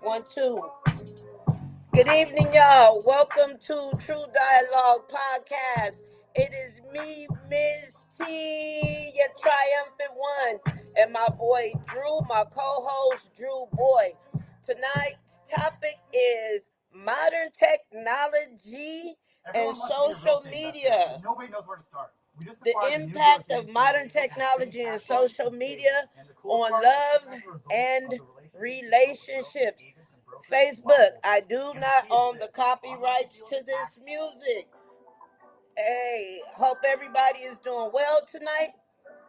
One, two. Good evening, y'all. Welcome to True Dialogue Podcast. It is me, Ms. T, your triumphant one, and my boy Drew, my co-host Drew Boy. Tonight's topic is modern technology and social media. Nobody knows where to start. The impact of modern technology and social media on love and relationships. Facebook, I do not own the copyrights to this music. Hey, hope everybody is doing well tonight.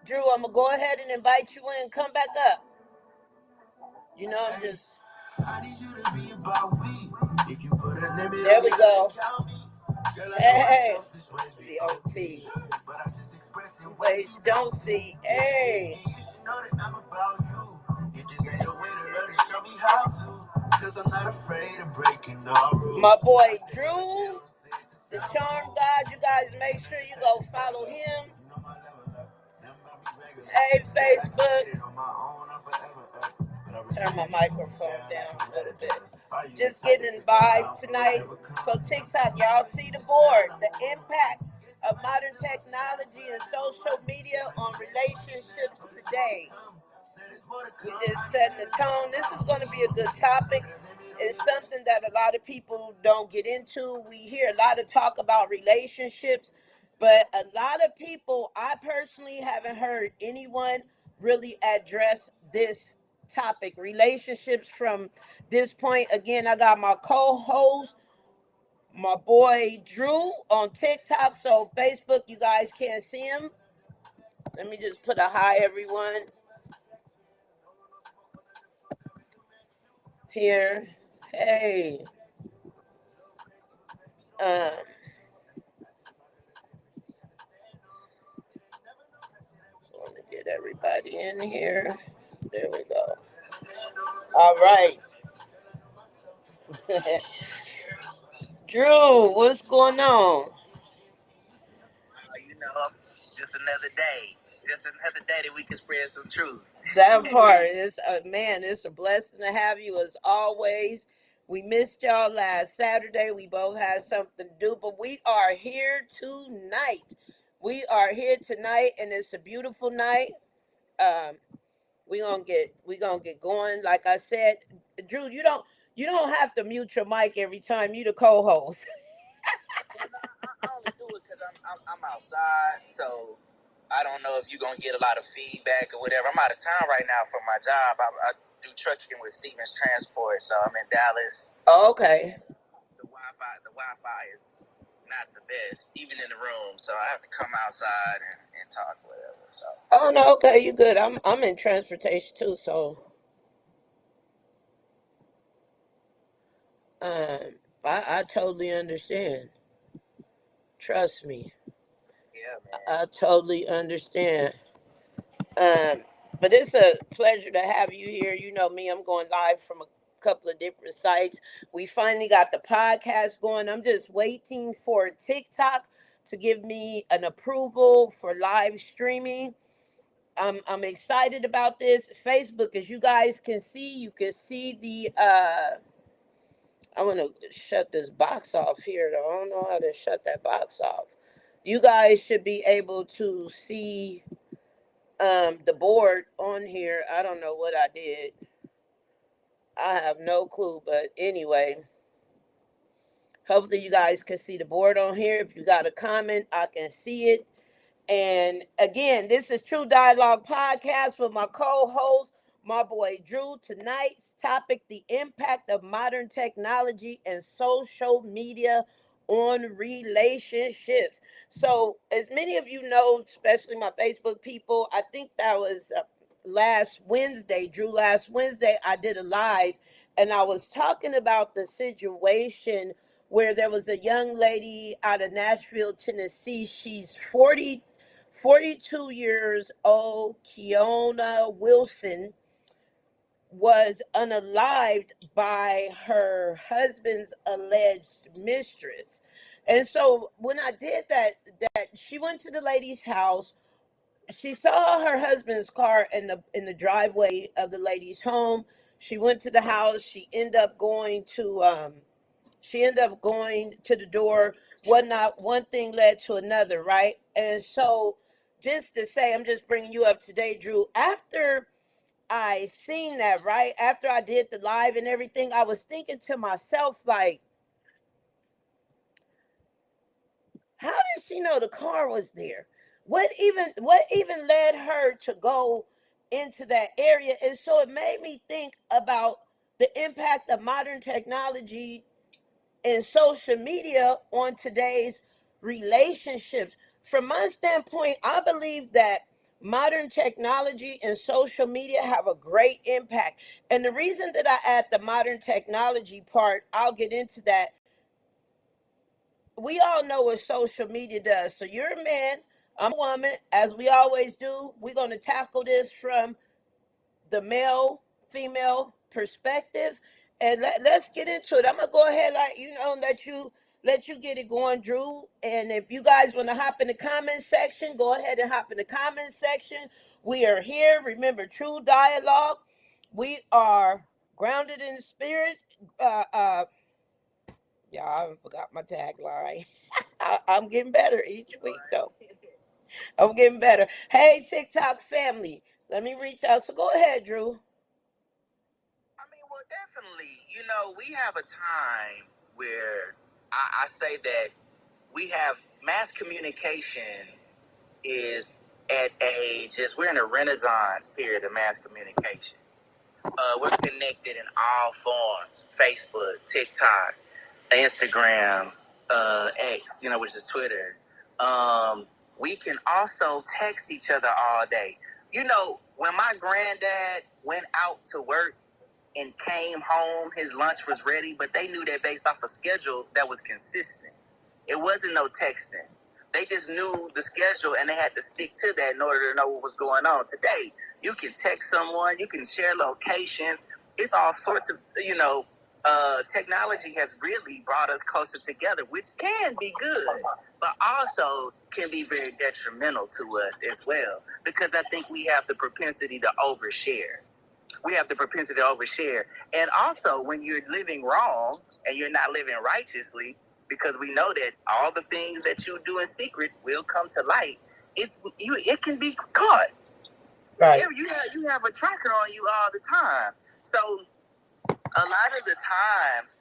Drew, I'm gonna go ahead and invite you in. Come back up. You know, I'm just. There we go. Hey, the OT. Ways you don't see. Hey. My boy Drew, the Charm God. You guys make sure you go follow him. Hey, Facebook. Turn my microphone down a little bit. Just getting vibe tonight. So TikTok, y'all see the board. The impact of modern technology and social media on relationships today. We just setting the tone. This is going to be a good topic. It's something that a lot of people don't get into. We hear a lot of talk about relationships, but a lot of people, I personally haven't heard anyone really address this topic, relationships from this point. Again, I got my co-host, my boy Drew on TikTok. So Facebook, you guys can't see him. Let me just put a hi, everyone. Here. Hey. Um, want to get everybody in here. There we go. All right. Drew, what's going on? Just another day. Just another day that we can spread some truth. That part is, man, it's a blessing to have you as always. We missed y'all last Saturday. We both had something to do, but we are here tonight. And it's a beautiful night. Um, we gonna get going. Like I said, Drew, you don't have to mute your mic every time you the co-host. I only do it because I'm outside, so I don't know if you're gonna get a lot of feedback or whatever. I'm out of town right now for my job. I do trucking with Stevens Transport, so I'm in Dallas. Oh, okay. The Wi-Fi is not the best, even in the room. So I have to come outside and talk whatever. So Oh no, okay, you good. I'm in transportation too, so I totally understand. Trust me. yeah, man. I totally understand. Um, but it's a pleasure to have you here. You know me, I'm going live from a couple of different sites. We finally got the podcast going. I'm just waiting for TikTok to give me an approval for live streaming. I'm excited about this. Facebook, as you guys can see, you can see the I want to shut this box off here though. I don't know how to shut that box off. You guys should be able to see the board on here. I don't know what I did. I have no clue, but anyway, hopefully you guys can see the board on here. If you got a comment, I can see it. And again, this is True Dialogue Podcast with my co-host, my boy Drew. Tonight's topic: the impact of modern technology and social media on relationships. So, as many of you know, especially my Facebook people, I think that was last Wednesday, Drew. Last Wednesday, I did a live, and I was talking about the situation where there was a young lady out of Nashville, Tennessee. She's 42 years old. Keona Wilson was unalived by her husband's alleged mistress. And so when I did that she went to the lady's house. She saw her husband's car in the driveway of the lady's home. She went to the house. She ended up going to the door. Whatnot. One thing led to another, right? And so, just to say, I'm just bringing you up to date, Drew. After I seen that, right after I did the live and everything, I was thinking to myself, like, how did she know the car was there? What even led her to go into that area? And so it made me think about the impact of modern technology and social media on today's relationships. From my standpoint, I believe that modern technology and social media have a great impact. And the reason that I add the modern technology part, I'll get into that. We all know what social media does. So you're a man, I'm a woman, as we always do. We're going to tackle this from the male female perspective, and let's get into it. I'm gonna go ahead, like, let you get it going, Drew. And if you guys want to hop in the comment section, go ahead and hop in the comment section. We are here, remember, true dialogue. We are grounded in the spirit. Yeah, I forgot my tagline. I'm getting better each week though. I'm getting better. Hey, TikTok family, let me reach out. So go ahead, Drew. I mean, well, definitely. We have a time where I say that we have mass communication is at we're in a renaissance period of mass communication. We're connected in all forms: Facebook, TikTok, Instagram, X, which is Twitter. We can also text each other all day. When my granddad went out to work and came home, his lunch was ready, but they knew that based off a schedule that was consistent. It wasn't no texting. They just knew the schedule and they had to stick to that in order to know what was going on. Today, you can text someone, you can share locations. It's all sorts of, technology has really brought us closer together, which can be good, but also can be very detrimental to us as well, because I think we have the propensity to overshare. And also, when you're living wrong and you're not living righteously, because we know that all the things that you do in secret will come to light, it can be caught. Right. You have a tracker on you all the time. So a lot of the times,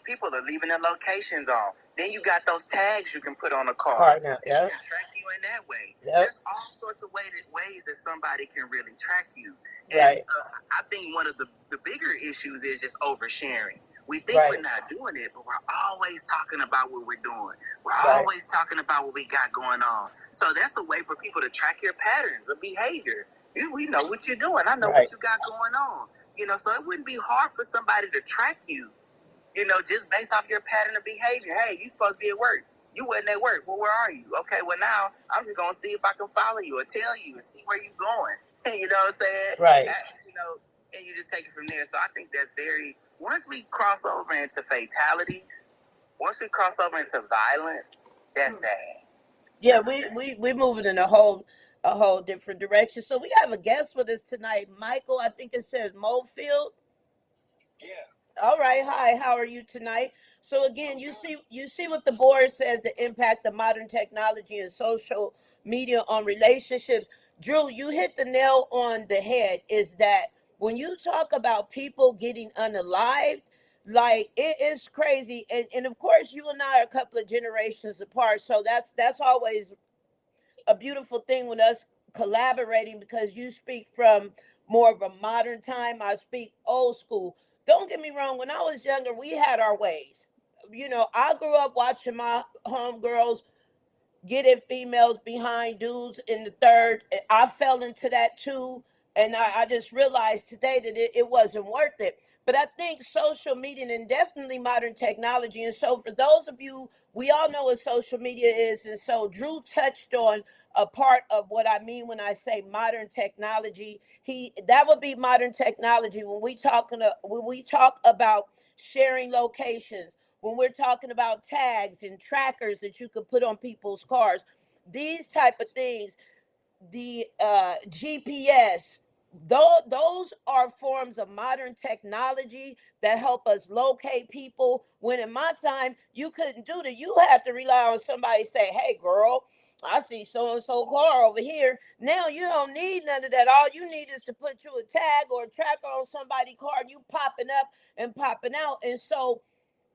people are leaving their locations on. Then you got those tags you can put on a car. Now, They can track you in that way. Yep. There's all sorts of ways that somebody can really track you. And Right. I think one of the bigger issues is just oversharing. We think Right. we're not doing it, but we're always talking about what we're doing. We're Right. always talking about what we got going on. So that's a way for people to track your patterns of behavior. We know what you're doing. I know Right. what you got going on. So it wouldn't be hard for somebody to track you, just based off your pattern of behavior. Hey, you supposed to be at work. You wasn't at work. Well, where are you? Okay, well, now I'm just going to see if I can follow you or tell you and see where you're going. You know what I'm saying? Right. And you just take it from there. So I think that's once we cross over into fatality, once we cross over into violence, that's sad. Yeah, we moving in a whole different direction. So we have a guest with us tonight, Michael. I think it says Mofield. Yeah. All right, hi. How are you tonight? So again, you see what the board says: the impact of modern technology and social media on relationships. Drew, you hit the nail on the head. Is that when you talk about people getting unalived, like it is crazy, and of course you and I are a couple of generations apart, so that's always a beautiful thing with us collaborating, because you speak from more of a modern time. I speak old school. Don't get me wrong, when I was younger, we had our ways. I grew up watching my homegirls get it, females behind dudes in the third. I fell into that too. And I just realized today that it wasn't worth it. But I think social media and definitely modern technology. And so, for those of you, we all know what social media is. And so, Drew touched on a part of what I mean when I say modern technology. That would be modern technology when we talk about sharing locations, when we're talking about tags and trackers that you could put on people's cars, these type of things, the GPS. Those are forms of modern technology that help us locate people. When in my time, you couldn't do that. You had to rely on somebody say, hey, girl, I see so and so car over here. Now you don't need none of that. All you need is to put you a tag or a tracker on somebody's car and you popping up and popping out. And so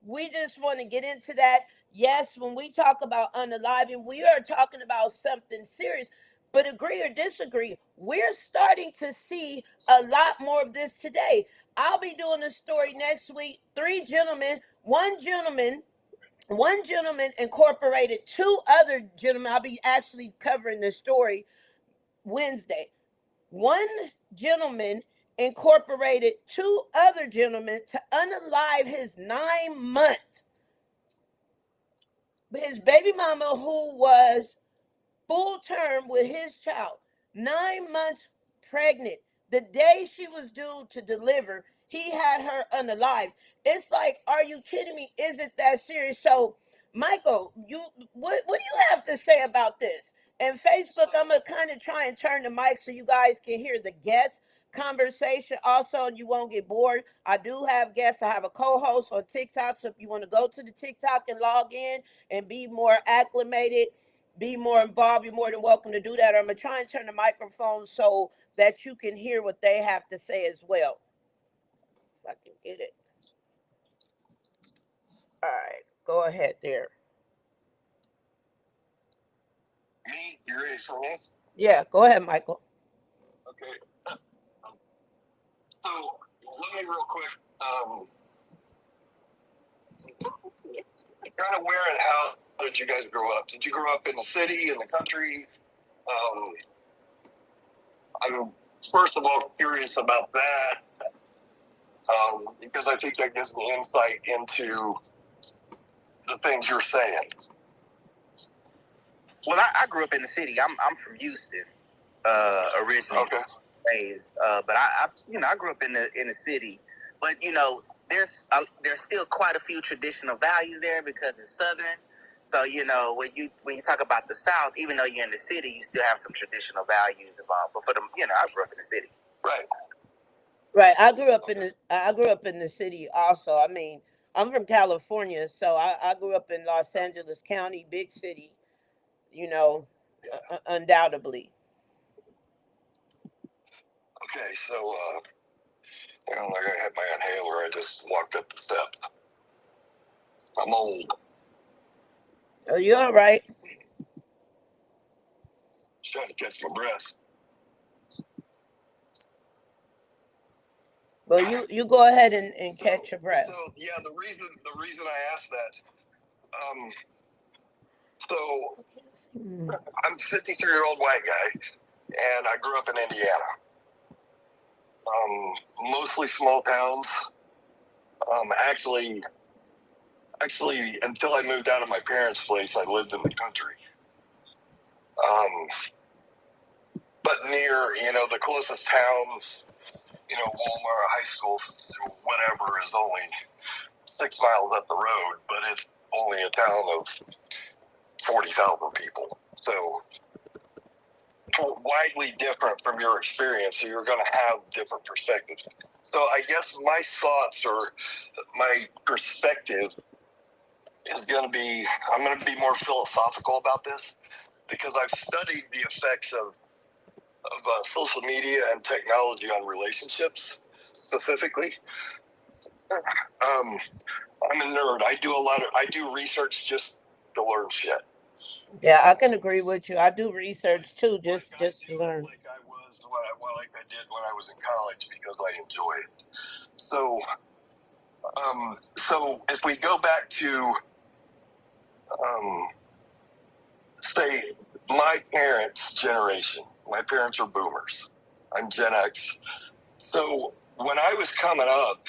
we just want to get into that. Yes, when we talk about unaliving, we are talking about something serious. But agree or disagree, we're starting to see a lot more of this today. I'll be doing a story next week. One gentleman incorporated two other gentlemen. I'll be actually covering this story Wednesday. One gentleman incorporated two other gentlemen to unalive his 9 month his baby mama, who was full term with his child, 9 months pregnant. The day she was due to deliver, he had her unalive. It's like, are you kidding me? Is it that serious? So, Michael, what do you have to say about this? And Facebook, I'm gonna kind of try and turn the mic so you guys can hear the guest conversation. Also, you won't get bored. I do have guests. I have a co-host on TikTok. So if you want to go to the TikTok and log in and be more acclimated, be more involved, you're more than welcome to do that. I'm going to try and turn the microphone so that you can hear what they have to say as well. If I can get it. All right, go ahead there. Me? You ready for me? Yeah, go ahead, Michael. Okay. So let me real quick. Kind of where and how did you guys grow up? Did you grow up in the city, in the country? I'm first of all curious about that because I think that gives me insight into the things you're saying. Well, I grew up in the city. I'm from Houston originally. Okay. Raised, but I grew up in the city. But there's still quite a few traditional values there because it's Southern. So when you talk about the South, even though you're in the city, you still have some traditional values involved. But for them, I grew up in the city. Right. Right. I grew up in the city also. I mean, I'm from California, so I grew up in Los Angeles County, big city, you know, undoubtedly. Okay. So I don't like I had my inhaler. I just walked up the steps. I'm old. Are you all right? Just trying to catch my breath. Well, you go ahead and catch your breath. So yeah, the reason I asked that, so I'm a 53-year-old white guy, and I grew up in Indiana. Mostly small towns. Actually, until I moved out of my parents' place, I lived in the country. But near, the closest towns, Walmart, high school, whatever, is only 6 miles up the road, but it's only a town of 40,000 people. So widely different from your experience. So you're going to have different perspectives. So I guess my thoughts or my perspective is going to be, I'm going to be more philosophical about this because I've studied the effects of social media and technology on relationships specifically. I'm a nerd. I do research just to learn shit. Yeah, I can agree with you. I do research too, just to learn. Like I did when I was in college because I enjoy it. So, so if we go back to, say, my parents' generation. My parents are boomers. I'm Gen X. So when I was coming up,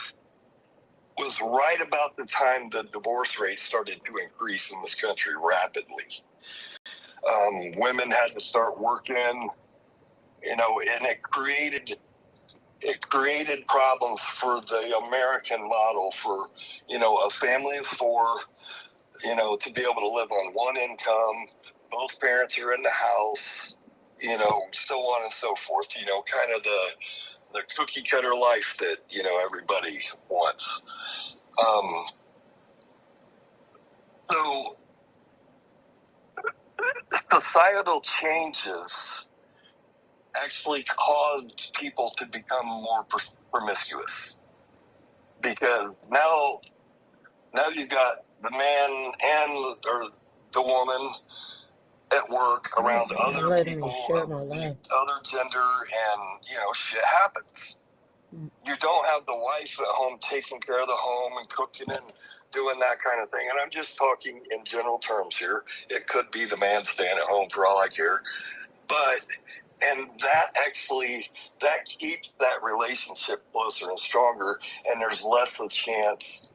was right about the time the divorce rate started to increase in this country rapidly. Women had to start working, and it created problems for the American model for, a family of four, to be able to live on one income. Both parents are in the house. so on and so forth, kind of the cookie cutter life that, everybody wants. So societal changes actually cause people to become more promiscuous, because now you've got the man or the woman at work around other people of the other gender, and shit happens. You don't have the wife at home taking care of the home and cooking and doing that kind of thing. And I'm just talking in general terms here. It could be the man staying at home for all I care. And that keeps that relationship closer and stronger, and there's less a chance.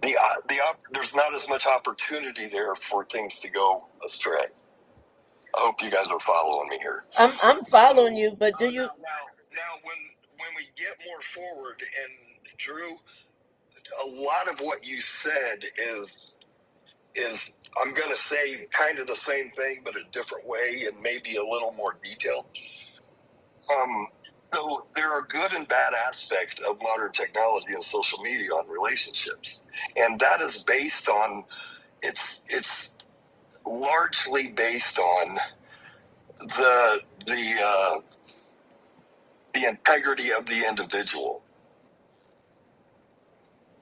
There's not as much opportunity there for things to go astray. I hope you guys are following me here. I'm following you, but do you now when we get more forward, and Drew, a lot of what you said is I'm going to say kind of the same thing, but a different way and maybe a little more detailed. So there are good and bad aspects of modern technology and social media on relationships, and that is based on it's largely based on the integrity of the individual,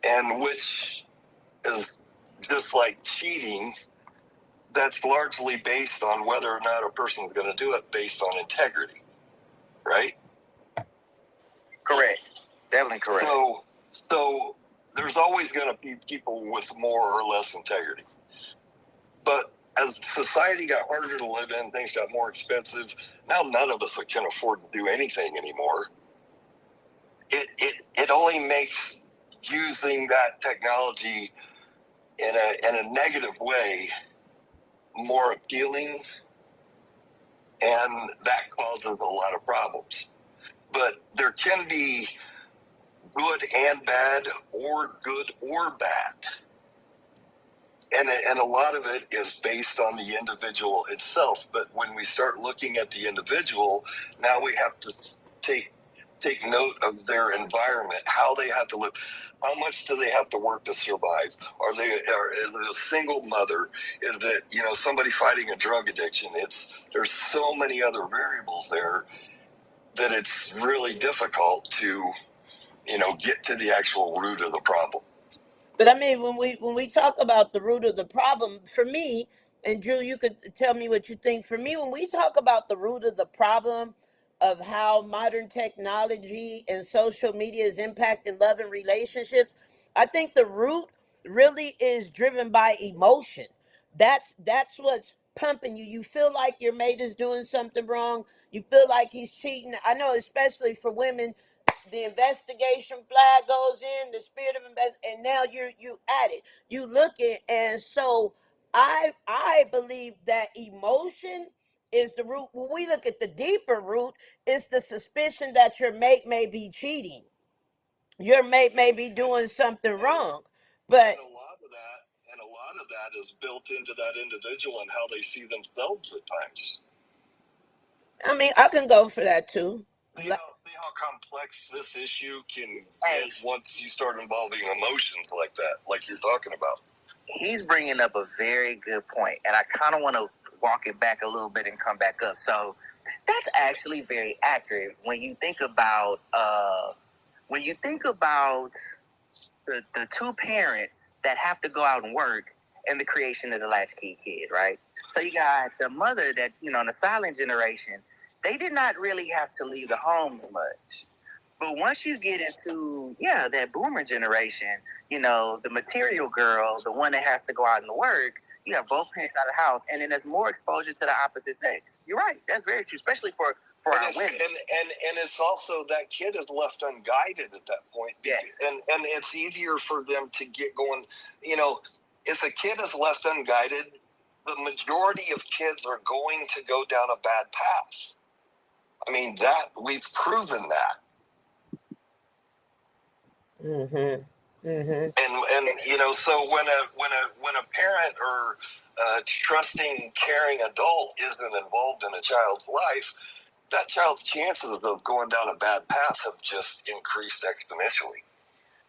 and which is just like cheating. That's largely based on whether or not a person is going to do it based on integrity, right? Correct. Definitely correct. So there's always going to be people with more or less integrity. But as society got harder to live in, things got more expensive. Now none of us can afford to do anything anymore. It only makes using that technology in a negative way more appealing, and that causes a lot of problems. But there can be good and bad, or good or bad. And a lot of it is based on the individual itself. But when we start looking at the individual, now we have to take note of their environment, how they have to live, how much do they have to work to survive? Is it a single mother? Is it somebody fighting a drug addiction? There's so many other variables there that it's really difficult to get to the actual root of the problem. But I mean, when we talk about the root of the problem, for me, and Drew, you could tell me what you think. For me, when we talk about the root of the problem of how modern technology and social media is impacting love and relationships, I think the root really is driven by emotion. That's what's pumping you. You feel like your mate is doing something wrong. You feel like he's cheating. I know, especially for women, the investigation flag goes in, the spirit of and now you at it, you looking. And so I believe that emotion is the root. When we look at the deeper root, it's the suspicion that your mate may be cheating, your mate may be doing something wrong. But and a lot of that is built into that individual and how they see themselves at times. I mean, I can go for that too. See how complex this issue can get once you start involving emotions like that, like you're talking about. He's bringing up a very good point, and I kind of want to walk it back a little bit and come back up. So that's actually very accurate when you think about the two parents that have to go out and work in the creation of the latchkey kid, right? So you got the mother that, in the silent generation, they did not really have to leave the home much. But once you get into, that boomer generation, the material girl, the one that has to go out and work, you have both parents out of the house, and then there's more exposure to the opposite sex. You're right. That's very true, especially for our women. And it's also that kid is left unguided at that point. Yes. And it's easier for them to get going. If a kid is left unguided, the majority of kids are going to go down a bad path. I mean, that we've proven that. Mm-hmm. Mm-hmm. And so when a parent or trusting, caring adult isn't involved in a child's life, that child's chances of going down a bad path have just increased exponentially.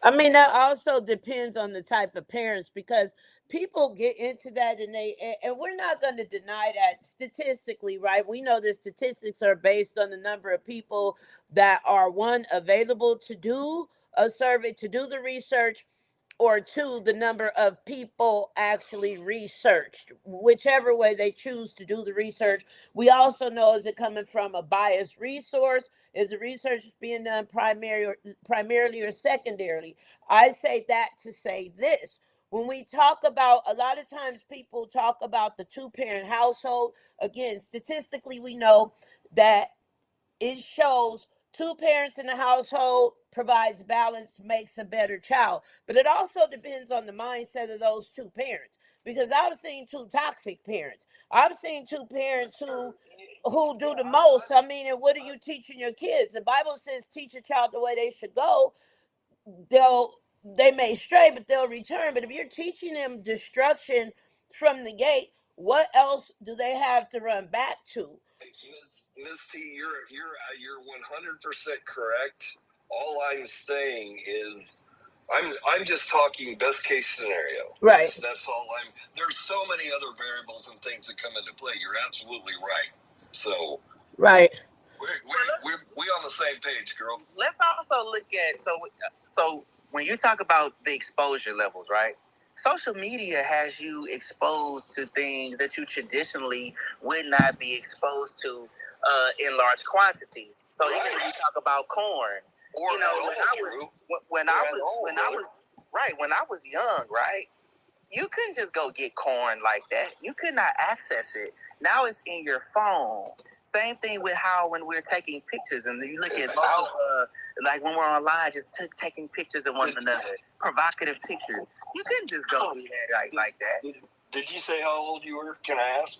I mean, that also depends on the type of parents because people get into that and we're not going to deny that statistically, right? We know the statistics are based on the number of people that are one available to do a survey, to do the research, or two, the number of people actually researched, whichever way they choose to do the research. We also know, is it coming from a biased resource? Is the research being done primarily or secondarily? I say that to say this. When we talk about, a lot of times people talk about the two-parent household. Again, statistically, we know that it shows two parents in the household provides balance, makes a better child. But it also depends on the mindset of those two parents. Because I've seen two toxic parents. I've seen two parents who do the most. I mean, and what are you teaching your kids? The Bible says teach a child the way they should go. They may stray, but they'll return. But if you're teaching them destruction from the gate, what else do they have to run back to? Ms. T, you're 100% correct. All I'm saying is, I'm just talking best case scenario. Right. That's all I'm. There's so many other variables and things that come into play. You're absolutely right. So. Right. We on the same page, girl. Let's also look at so when you talk about the exposure levels, right? Social media has you exposed to things that you traditionally would not be exposed to in large quantities. So even if you talk about corn, or when I was young, right? You couldn't just go get corn like that. You could not access it. Now it's in your phone. Same thing with how when we're taking pictures and you look at like when we're online, just taking pictures of one another, provocative pictures. You couldn't just go do that like that. Did you say how old you were? Can I ask?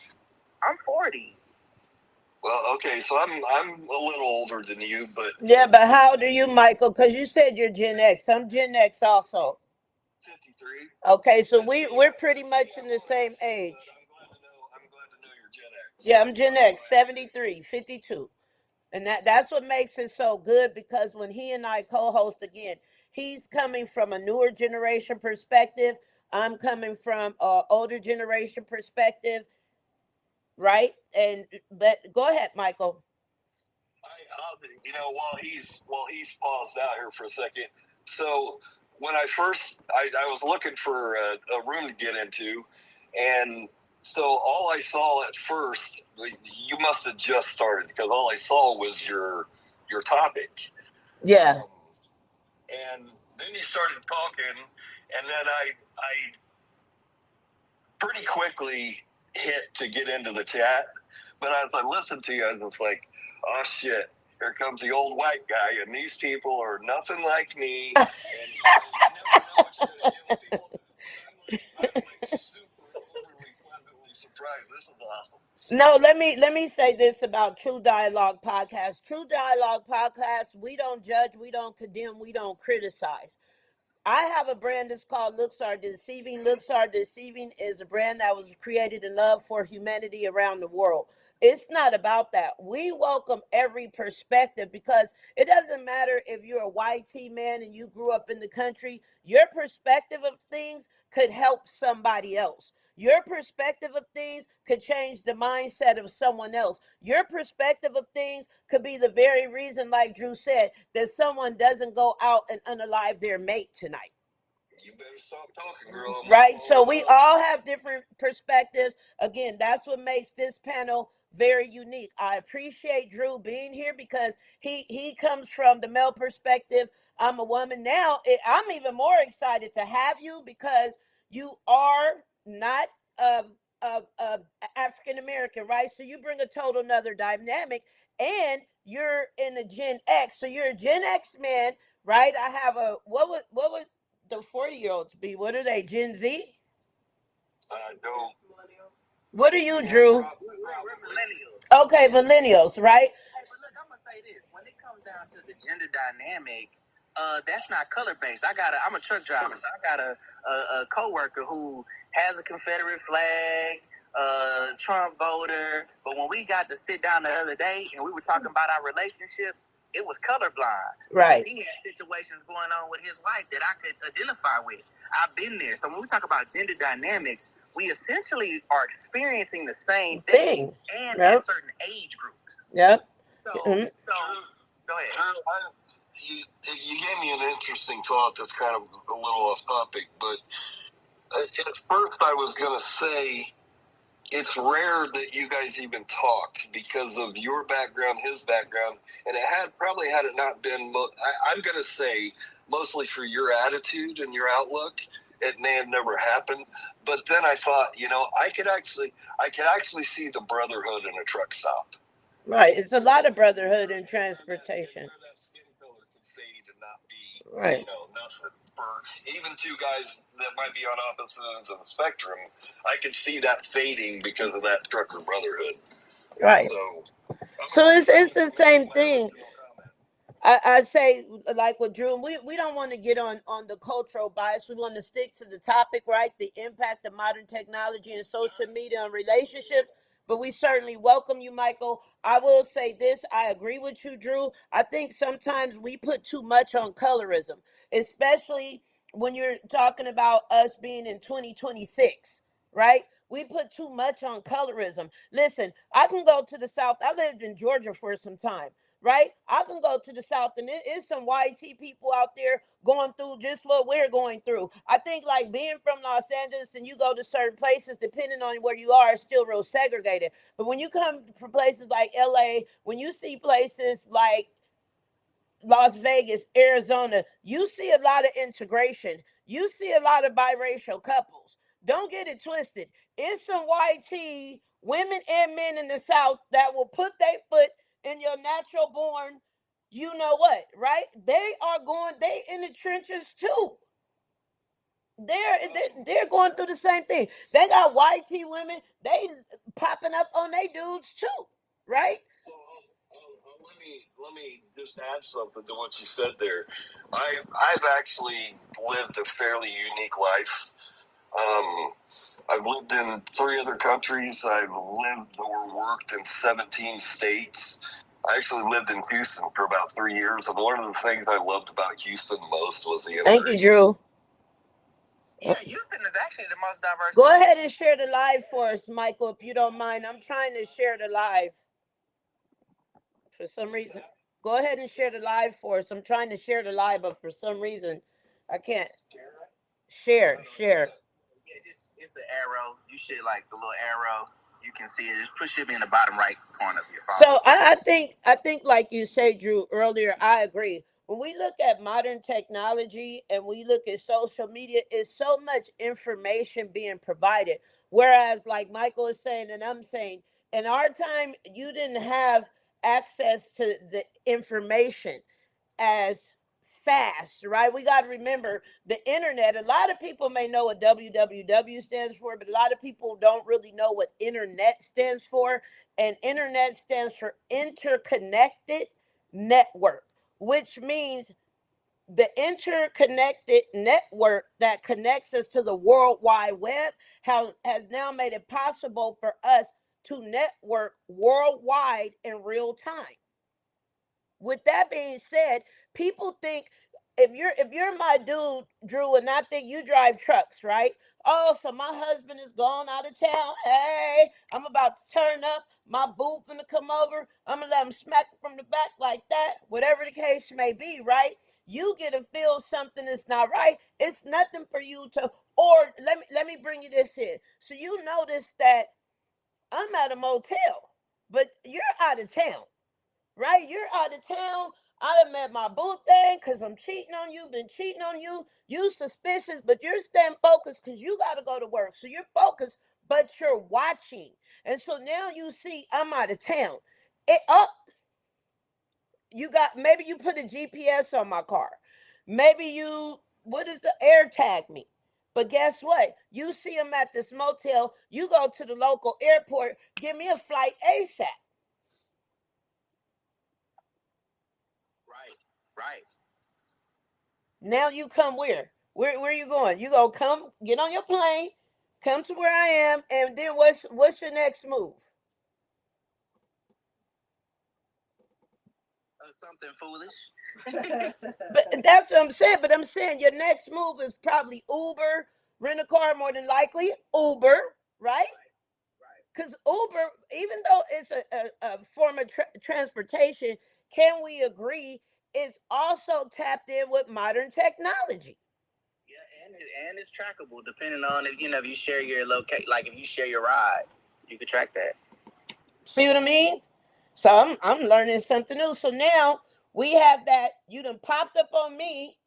I'm 40. Well, okay, so I'm a little older than you, but yeah. But how old are you, Michael? Because you said you're Gen X. I'm Gen X also. 53. Okay, so we're pretty much in the same age. I'm glad to know you're Gen X. Yeah, I'm Gen X, 73, 52. And that's what makes it so good because when he and I co-host again, he's coming from a newer generation perspective. I'm coming from an older generation perspective, right? But go ahead, Michael. While he's paused out here for a second. So when I was looking for a room to get into, and so all I saw at first, you must have just started because all I saw was your topic. Yeah. And then you started talking, and then I pretty quickly hit to get into the chat. But as I listened to you, I was like, oh shit, here comes the old white guy, and these people are nothing like me. And you never know what you're going to get with people. I'm like super overly pleasantly surprised. This is awesome. No, let me say this about True Dialogue Podcast. True Dialogue Podcast, we don't judge, we don't condemn, we don't criticize. I have a brand that's called Looks Are Deceiving. Looks Are Deceiving is a brand that was created in love for humanity around the world. It's not about that. We welcome every perspective because it doesn't matter if you're a YT man and you grew up in the country, your perspective of things could help somebody else. Your perspective of things could change the mindset of someone else. Your perspective of things could be the very reason, like Drew said, that someone doesn't go out and unalive their mate tonight. You better stop talking, girl. Right? So we all have different perspectives. Again, that's what makes this panel very unique. I appreciate Drew being here because he comes from the male perspective. I'm a woman. Now, I'm even more excited to have you because you are not of African American, right? So you bring a total another dynamic, and you're in the Gen X, so you're a Gen X man, right? I have a what would the 40-year-olds be? What are they? Gen Z? No. What are you, Drew? We're millennials. Okay, millennials, right? Hey, but look, I'm gonna say this: when it comes down to the gender dynamic, that's not color based. I'm a truck driver, so I got a coworker who has a Confederate flag, Trump voter. But when we got to sit down the other day and we were talking about our relationships, it was colorblind. Right. He had situations going on with his wife that I could identify with. I've been there. So when we talk about gender dynamics, we essentially are experiencing the same things and at certain age groups. Yep. So go ahead. You gave me an interesting thought that's kind of a little off topic, but at first I was going to say it's rare that you guys even talked because of your background, his background, and probably had it not been, I'm going to say mostly for your attitude and your outlook, it may have never happened. But then I thought, I could actually see the brotherhood in a truck stop. Right. It's a lot of brotherhood in transportation. That skin color could fade and not be, right. Nothing. For even two guys that might be on opposite ends of the spectrum, I could see that fading because of that trucker brotherhood. Right. So it's the same thing. I say, like with Drew, we don't want to get on the cultural bias. We want to stick to the topic, right? The impact of modern technology and social media on relationships. But we certainly welcome you, Michael. I will say this. I agree with you, Drew. I think sometimes we put too much on colorism, especially when you're talking about us being in 2026, right? We put too much on colorism. Listen, I can go to the South. I lived in Georgia for some time. Right? I can go to the South and there is some YT people out there going through just what we're going through. I think like being from Los Angeles and you go to certain places, depending on where you are, it's still real segregated. But when you come from places like LA, when you see places like Las Vegas, Arizona, you see a lot of integration. You see a lot of biracial couples. Don't get it twisted. It's some YT women and men in the South that will put their foot in your natural born, you know what, right? They in the trenches too. They're going through the same thing. They got YT women, they popping up on their dudes too, right? So let me just add something to what you said there. I've actually lived a fairly unique life. I've lived in 3 other countries. I've lived or worked in 17 states. I actually lived in Houston for about 3 years, and one of the things I loved about Houston most was the Thank you, Drew. Yeah, Houston is actually the most diverse. Go ahead and share the live for us, Michael, if you don't mind. I'm trying to share the live. For some reason, go ahead and share the live for us. I'm trying to share the live, but for some reason, I can't. Share. Yeah, it's an arrow. You should like the little arrow. You can see it. Just push it in the bottom right corner of your phone. So I think like you said, Drew, earlier, I agree. When we look at modern technology and we look at social media, it's so much information being provided. Whereas, like Michael is saying, and I'm saying, in our time, you didn't have access to the information as fast, right? We got to remember the internet. A lot of people may know what www stands for, but a lot of people don't really know what internet stands for. And internet stands for interconnected network, which means the interconnected network that connects us to the World Wide Web has now made it possible for us to network worldwide in real time. With that being said, people think if you're my dude, Drew, and I think you drive trucks, right? Oh, so my husband is gone out of town. Hey, I'm about to turn up. My boo gonna come over. I'm gonna let him smack it from the back like that. Whatever the case may be, right? You get to feel something that's not right. It's nothing for you to. Or let me bring you this in. So you notice that I'm at a motel, but you're out of town. Right? You're out of town. I done met my boo thing because I'm cheating on you, been cheating on you. You suspicious, but you're staying focused because you got to go to work. So you're focused, but you're watching. And so now you see I'm out of town. You got, maybe you put a GPS on my car. Maybe you, what is the air tag me? But guess what? You see him at this motel. You go to the local airport. Give me a flight ASAP. Right. Now you come where? Where you going? You go come get on your plane, come to where I am, and then what's your next move? Something foolish. But that's what I'm saying. But I'm saying your next move is probably Uber, rent a car more than likely, Uber, right? Because Uber, even though it's a form of transportation, can we agree it's also tapped in with modern technology? Yeah, and it's trackable depending on if if you share your like if you share your ride, you can track that. See what I mean? So I'm learning something new. So now we have that. You done popped up on me.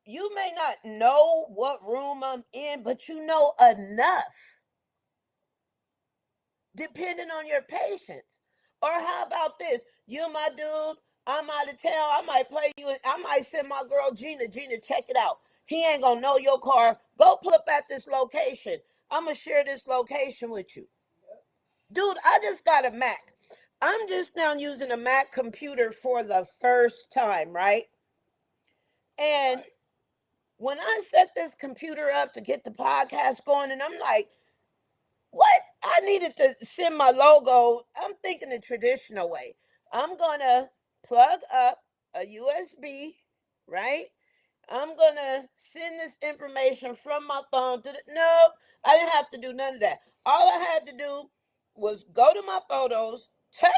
You may not know what room I'm in, but you know enough, depending on your patience. Or how about this? You my dude, I'm out of town. I might play you. I might send my girl Gina. Gina, check it out. He ain't gonna know your car. Go pull up at this location. I'm gonna share this location with you. Dude, I just got a Mac. I'm just now using a Mac computer for the first time, right? And when I set this computer up to get the podcast going, and I'm like, what? I needed to send my logo. I'm thinking the traditional way. I'm gonna plug up a USB, right? I'm gonna send this information from my phone to the. Nope, I didn't have to do none of that. All I had to do was go to my photos, touch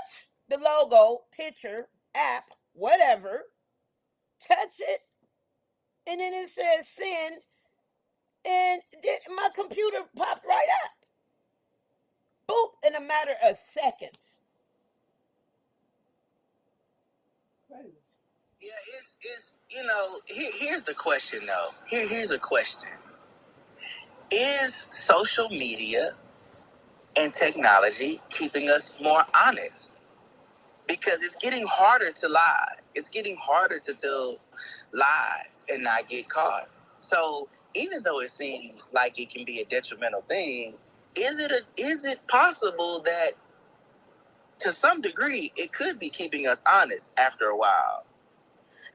the logo, picture, app, whatever, touch it, and then it says send, and my computer popped right up. Boop, in a matter of seconds. Yeah, it's here's the question though. Here's a question. Is social media and technology keeping us more honest? Because it's getting harder to lie. It's getting harder to tell lies and not get caught. So even though it seems like it can be a detrimental thing, is it possible that to some degree it could be keeping us honest after a while?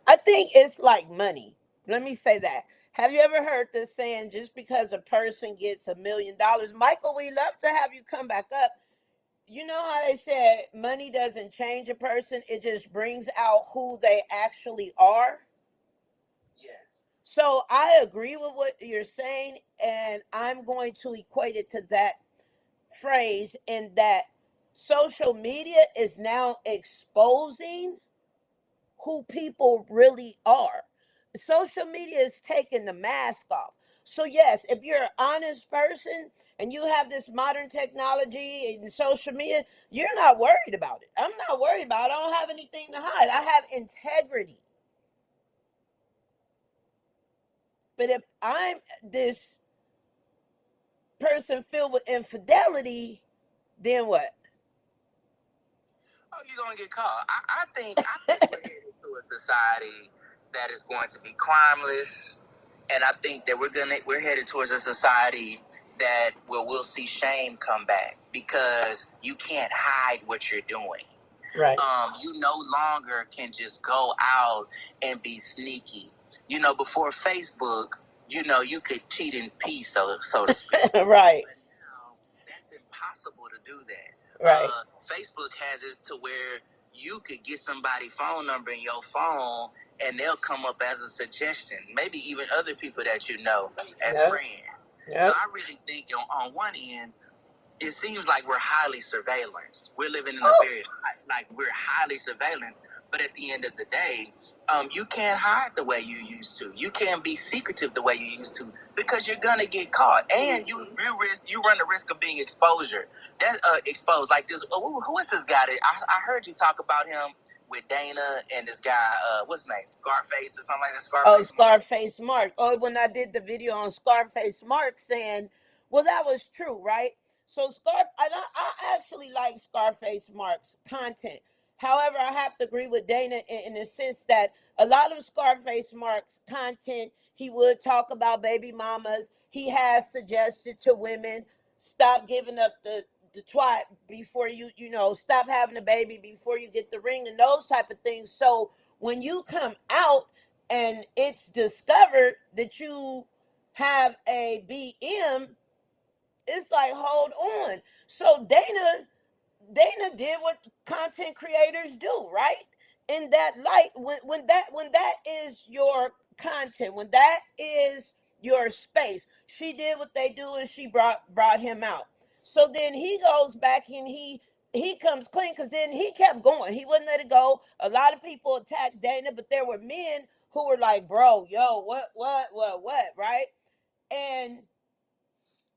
I think it's like money. Let me say that. Have you ever heard this saying, just because a person gets $1 million? Michael, we love to have you come back up. You know how they said money doesn't change a person, it just brings out who they actually are? Yes. So I agree with what you're saying, and I'm going to equate it to that phrase in that social media is now exposing who people really are. Social media is taking the mask off. So, yes, if you're an honest person and you have this modern technology and social media, you're not worried about it. I'm not worried about it. I don't have anything to hide. I have integrity. But if I'm this person filled with infidelity, then what? Oh, you're gonna get caught. I think we're headed to a society that is going to be crimeless, and I think that we're headed towards a society that we'll see shame come back because you can't hide what you're doing. Right. You no longer can just go out and be sneaky. Before Facebook, you could cheat in peace, so to speak. Right. But now that's impossible to do that. Right. Facebook has it to where you could get somebody's phone number in your phone and they'll come up as a suggestion. Maybe even other people that you know as friends. Yep. So I really think on one end, it seems like we're highly surveillanced. We're living in a period like we're highly surveillanced, but at the end of the day, you can't hide the way you used to. You can't be secretive the way you used to because you're gonna get caught, and you run the risk of being exposed. Like this, who is this guy? I heard you talk about him with Dana and this guy. What's his name? Scarface or something like that. Scarface. Oh, Scarface Mark. Oh, when I did the video on Scarface Mark saying, well, that was true, right? So I actually like Scarface Mark's content. However, I have to agree with Dana in the sense that a lot of Scarface Mark's content, he would talk about baby mamas. He has suggested to women, stop giving up the twat before stop having a baby before you get the ring and those type of things. So when you come out, and it's discovered that you have a BM, it's like, hold on. So Dana did what content creators do, right? In that light, when that is your content, when that is your space, she did what they do, and she brought him out. So then he goes back and he comes clean, because then he kept going. He wouldn't let it go. A lot of people attacked Dana, but there were men who were like, "Bro, yo, what, right?" And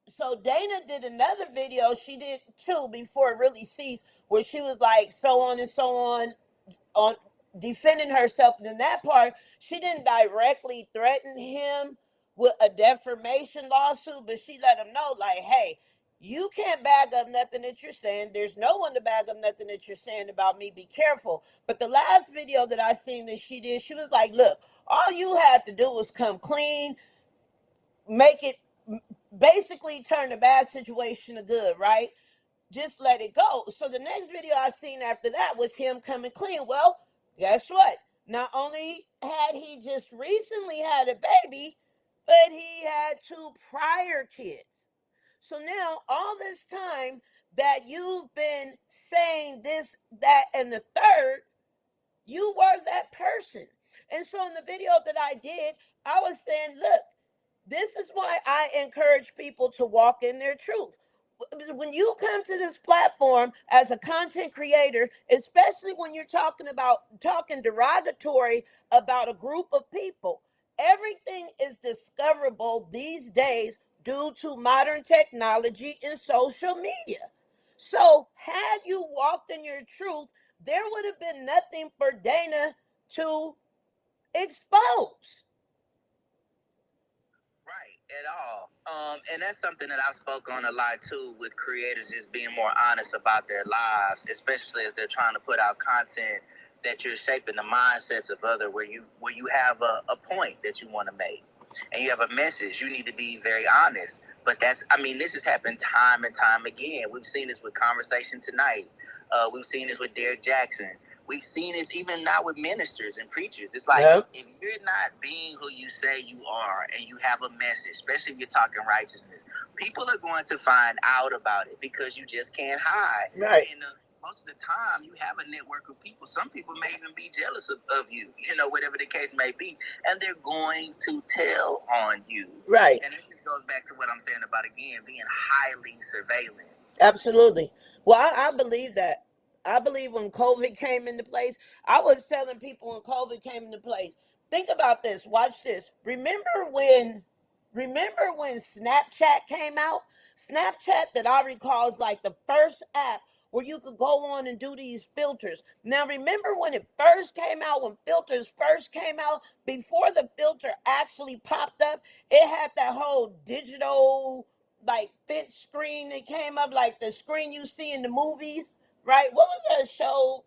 so Dana did another video. She did two before it really ceased, where she was like, so on and so on defending herself. And in that part, she didn't directly threaten him with a defamation lawsuit, but she let him know, like, hey, you can't bag up nothing that you're saying. There's no one to bag up nothing that you're saying about me. Be careful. But the last video that I seen that she did, she was like, look, all you had to do was come clean, make it, basically turn a bad situation to good, right? Just let it go. So the next video I seen after that was him coming clean. Well, guess what? Not only had he just recently had a baby, but he had two prior kids. So now all this time that you've been saying this, that, and the third, you were that person. And so in the video that I did, I was saying, look, this is why I encourage people to walk in their truth. When you come to this platform as a content creator, especially when you're talking derogatory about a group of people, everything is discoverable these days due to modern technology and social media. So, had you walked in your truth, there would have been nothing for Dana to expose. Right, at all. And that's something that I've spoke on a lot too, with creators just being more honest about their lives, especially as they're trying to put out content that you're shaping the mindsets of other, where you have a point that you want to make and you have a message. You need to be very honest. But this has happened time and time again. We've seen this with Conversation Tonight. We've seen this with Derek Jackson. We've seen this even now with ministers and preachers. It's like, yep, if you're not being who you say you are and you have a message, especially if you're talking righteousness, people are going to find out about it because you just can't hide. Right. And most of the time, you have a network of people. Some people may even be jealous of you, whatever the case may be, and they're going to tell on you. Right. And it just goes back to what I'm saying about, again, being highly surveillance. Absolutely. Well, I believe that. I believe when COVID came into place, I was telling people when COVID came into place, think about this, watch this. Remember when Snapchat came out? Snapchat, that I recall, is like the first app where you could go on and do these filters. Now, remember when it first came out, when filters first came out, before the filter actually popped up, it had that whole digital, like, fit screen that came up, like the screen you see in the movies, right? What was that show?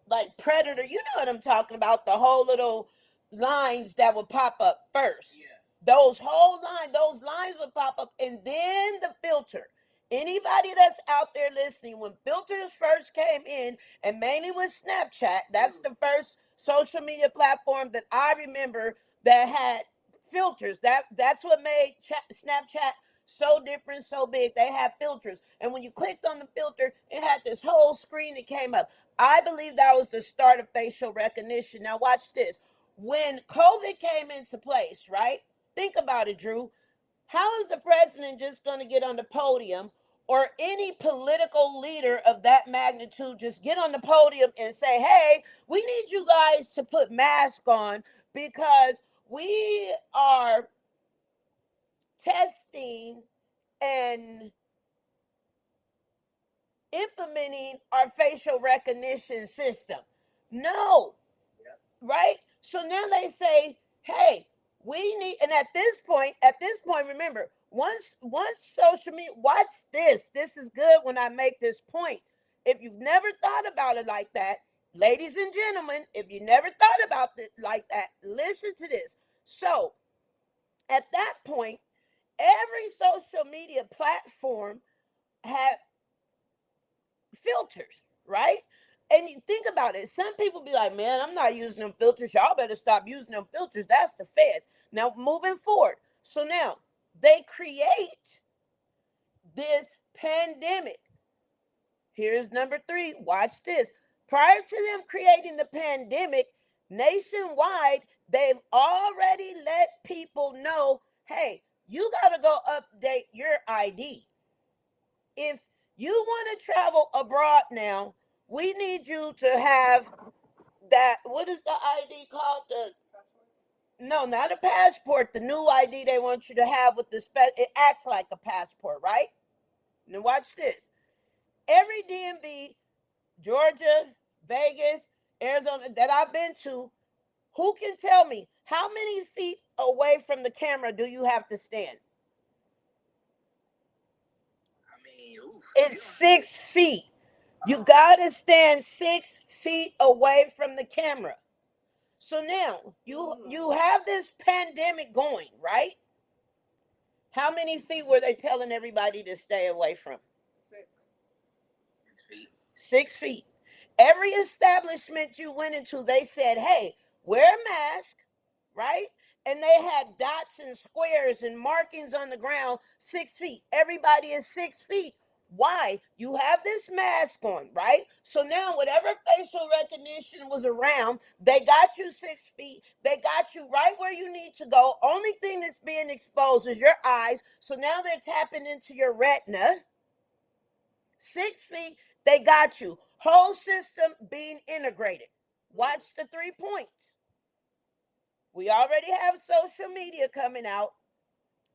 Like Predator, you know what I'm talking about, the whole little lines that would pop up first. Yeah. Those lines would pop up, and then the filter. Anybody that's out there listening, when filters first came in, and mainly with Snapchat, that's the first social media platform that I remember that had filters. That's what made Snapchat so different, so big. They had filters, and when you clicked on the filter, it had this whole screen that came up. I believe that was the start of facial recognition. Now watch this. When COVID came into place, right? Think about it, Drew. How is the president just going to get on the podium, or any political leader of that magnitude just get on the podium and say, hey, we need you guys to put masks on because we are testing and implementing our facial recognition system? No. Right? So now they say, hey, we need, and at this point, remember, once social media, watch this. This is good when I make this point. If you've never thought about it like that, ladies and gentlemen, if you never thought about it like that, listen to this. So at that point, every social media platform had filters, right? And you think about it. Some people be like, man, I'm not using them filters. Y'all better stop using them filters. That's the feds. Now, moving forward. So now they create this pandemic. Here's number 3. Watch this. Prior to them creating the pandemic, nationwide, they've already let people know, hey, you got to go update your ID. If you want to travel abroad now, we need you to have that. What is the ID called? No, not a passport. The new ID they want you to have with the it acts like a passport, right? Now watch this. Every DMV, Georgia, Vegas, Arizona that I've been to, who can tell me how many feet away from the camera do you have to stand? I mean, ooh, it's 6 feet. You gotta stand 6 feet away from the camera. So now you have this pandemic going, right? How many feet were they telling everybody to stay away from? 6 feet. Every establishment you went into, they said, hey, wear a mask, right? And they had dots and squares and markings on the ground, 6 feet. Everybody is 6 feet. Why? You have this mask on, right? So now whatever facial recognition was around, they got you 6 feet. They got you right where you need to go. Only thing that's being exposed is your eyes. So now they're tapping into your retina. 6 feet, they got you. Whole system being integrated. Watch the 3 points. We already have social media coming out.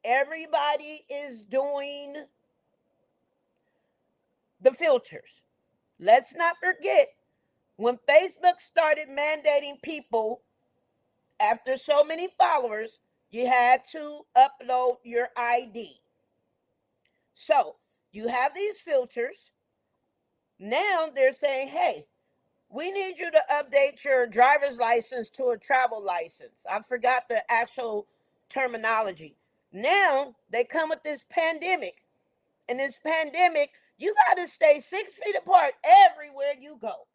Everybody is doing the filters. Let's not forget, when Facebook started mandating people after so many followers, you had to upload your ID. So you have these filters. Now they're saying, hey, we need you to update your driver's license to a travel license. I forgot the actual terminology. Now they come with this pandemic. And this pandemic, you got to stay 6 feet apart everywhere you go.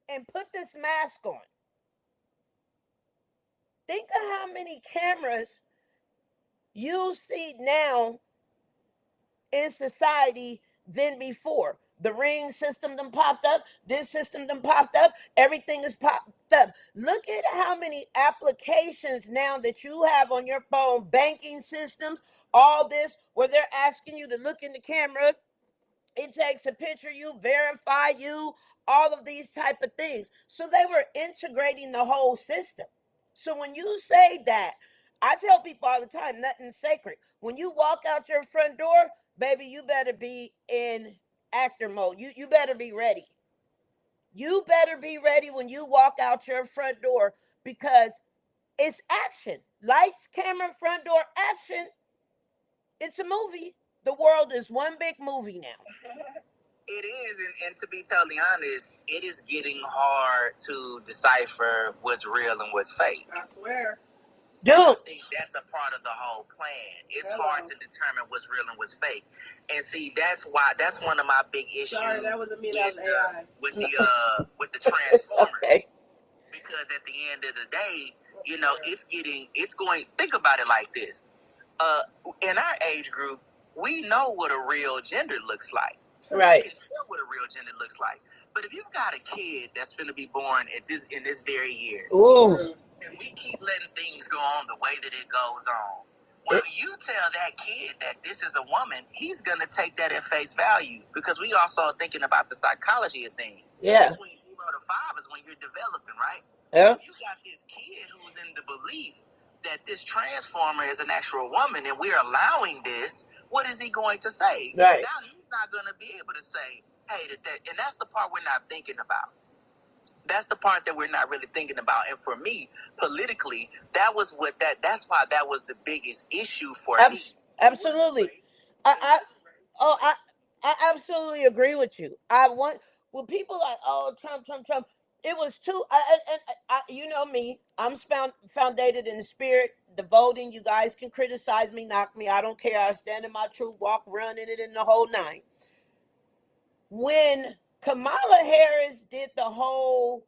And put this mask on. Think of how many cameras you see now in society than before. The Ring system done popped up. This system done popped up. Everything is popped up. Look at how many applications now that you have on your phone, banking systems, all this, where they're asking you to look in the camera. It takes a picture of you, verify you, all of these type of things. So they were integrating the whole system. So when you say that, I tell people all the time, nothing's sacred. When you walk out your front door, baby, you better be in actor mode. You better be ready. You better be ready when you walk out your front door, because it's action. Lights, camera, front door, action. It's a movie. The world is one big movie now. It is, and to be totally honest, it is getting hard to decipher what's real and what's fake. I swear. Dude. I think that's a part of the whole plan. It's hard to determine what's real and what's fake. And see, that's one of my big issues. Sorry, that wasn't me, that was AI. With the Transformers. Okay. Because at the end of the day, think about it like this. In our age group, we know what a real gender looks like. Right. We can tell what a real gender looks like. But if you've got a kid that's finna be born in this very year, ooh, and we keep letting things go on the way that it goes on, when you tell that kid that this is a woman, he's gonna take that at face value, because we also are thinking about the psychology of things. Yeah. Between 0 to 5 is when you're developing, right? Yeah. So you got this kid who's in the belief that this transformer is an actual woman, and we're allowing this. What is he going to say? Right. Now he's not going to be able to say, hey, and that's the part we're not thinking about. That's the part that we're not really thinking about. And for me, politically, that's why that was the biggest issue for me. Absolutely. I absolutely agree with you. When people like, oh, Trump. It was too, you know me, I'm founded in the spirit, the voting. You guys can criticize me, knock me. I don't care. I stand in my truth, walk, run in it in the whole nine. When Kamala Harris did the whole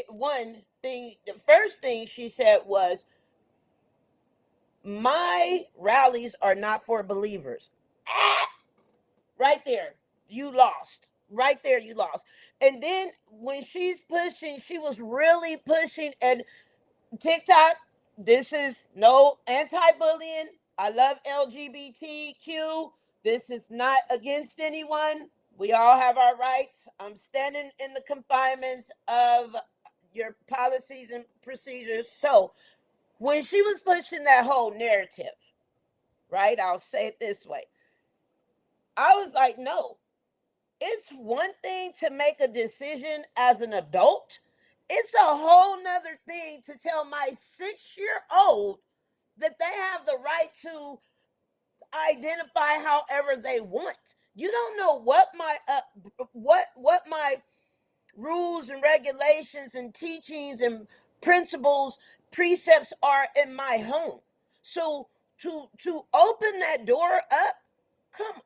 one thing. The first thing she said was, my rallies are not for believers. Ah, right there, you lost. Right there, you lost. And then when she's pushing, she was really pushing, and TikTok, this is no anti-bullying. I love LGBTQ. This is not against anyone. We all have our rights. I'm standing in the confinements of your policies and procedures. So when she was pushing that whole narrative, right? I'll say it this way. I was like, no, it's one thing to make a decision as an adult. It's a whole nother thing to tell my 6-year-old that they have the right to identify however they want. You don't know what my what my rules and regulations and teachings and principles, precepts are in my home. So to open that door up, come,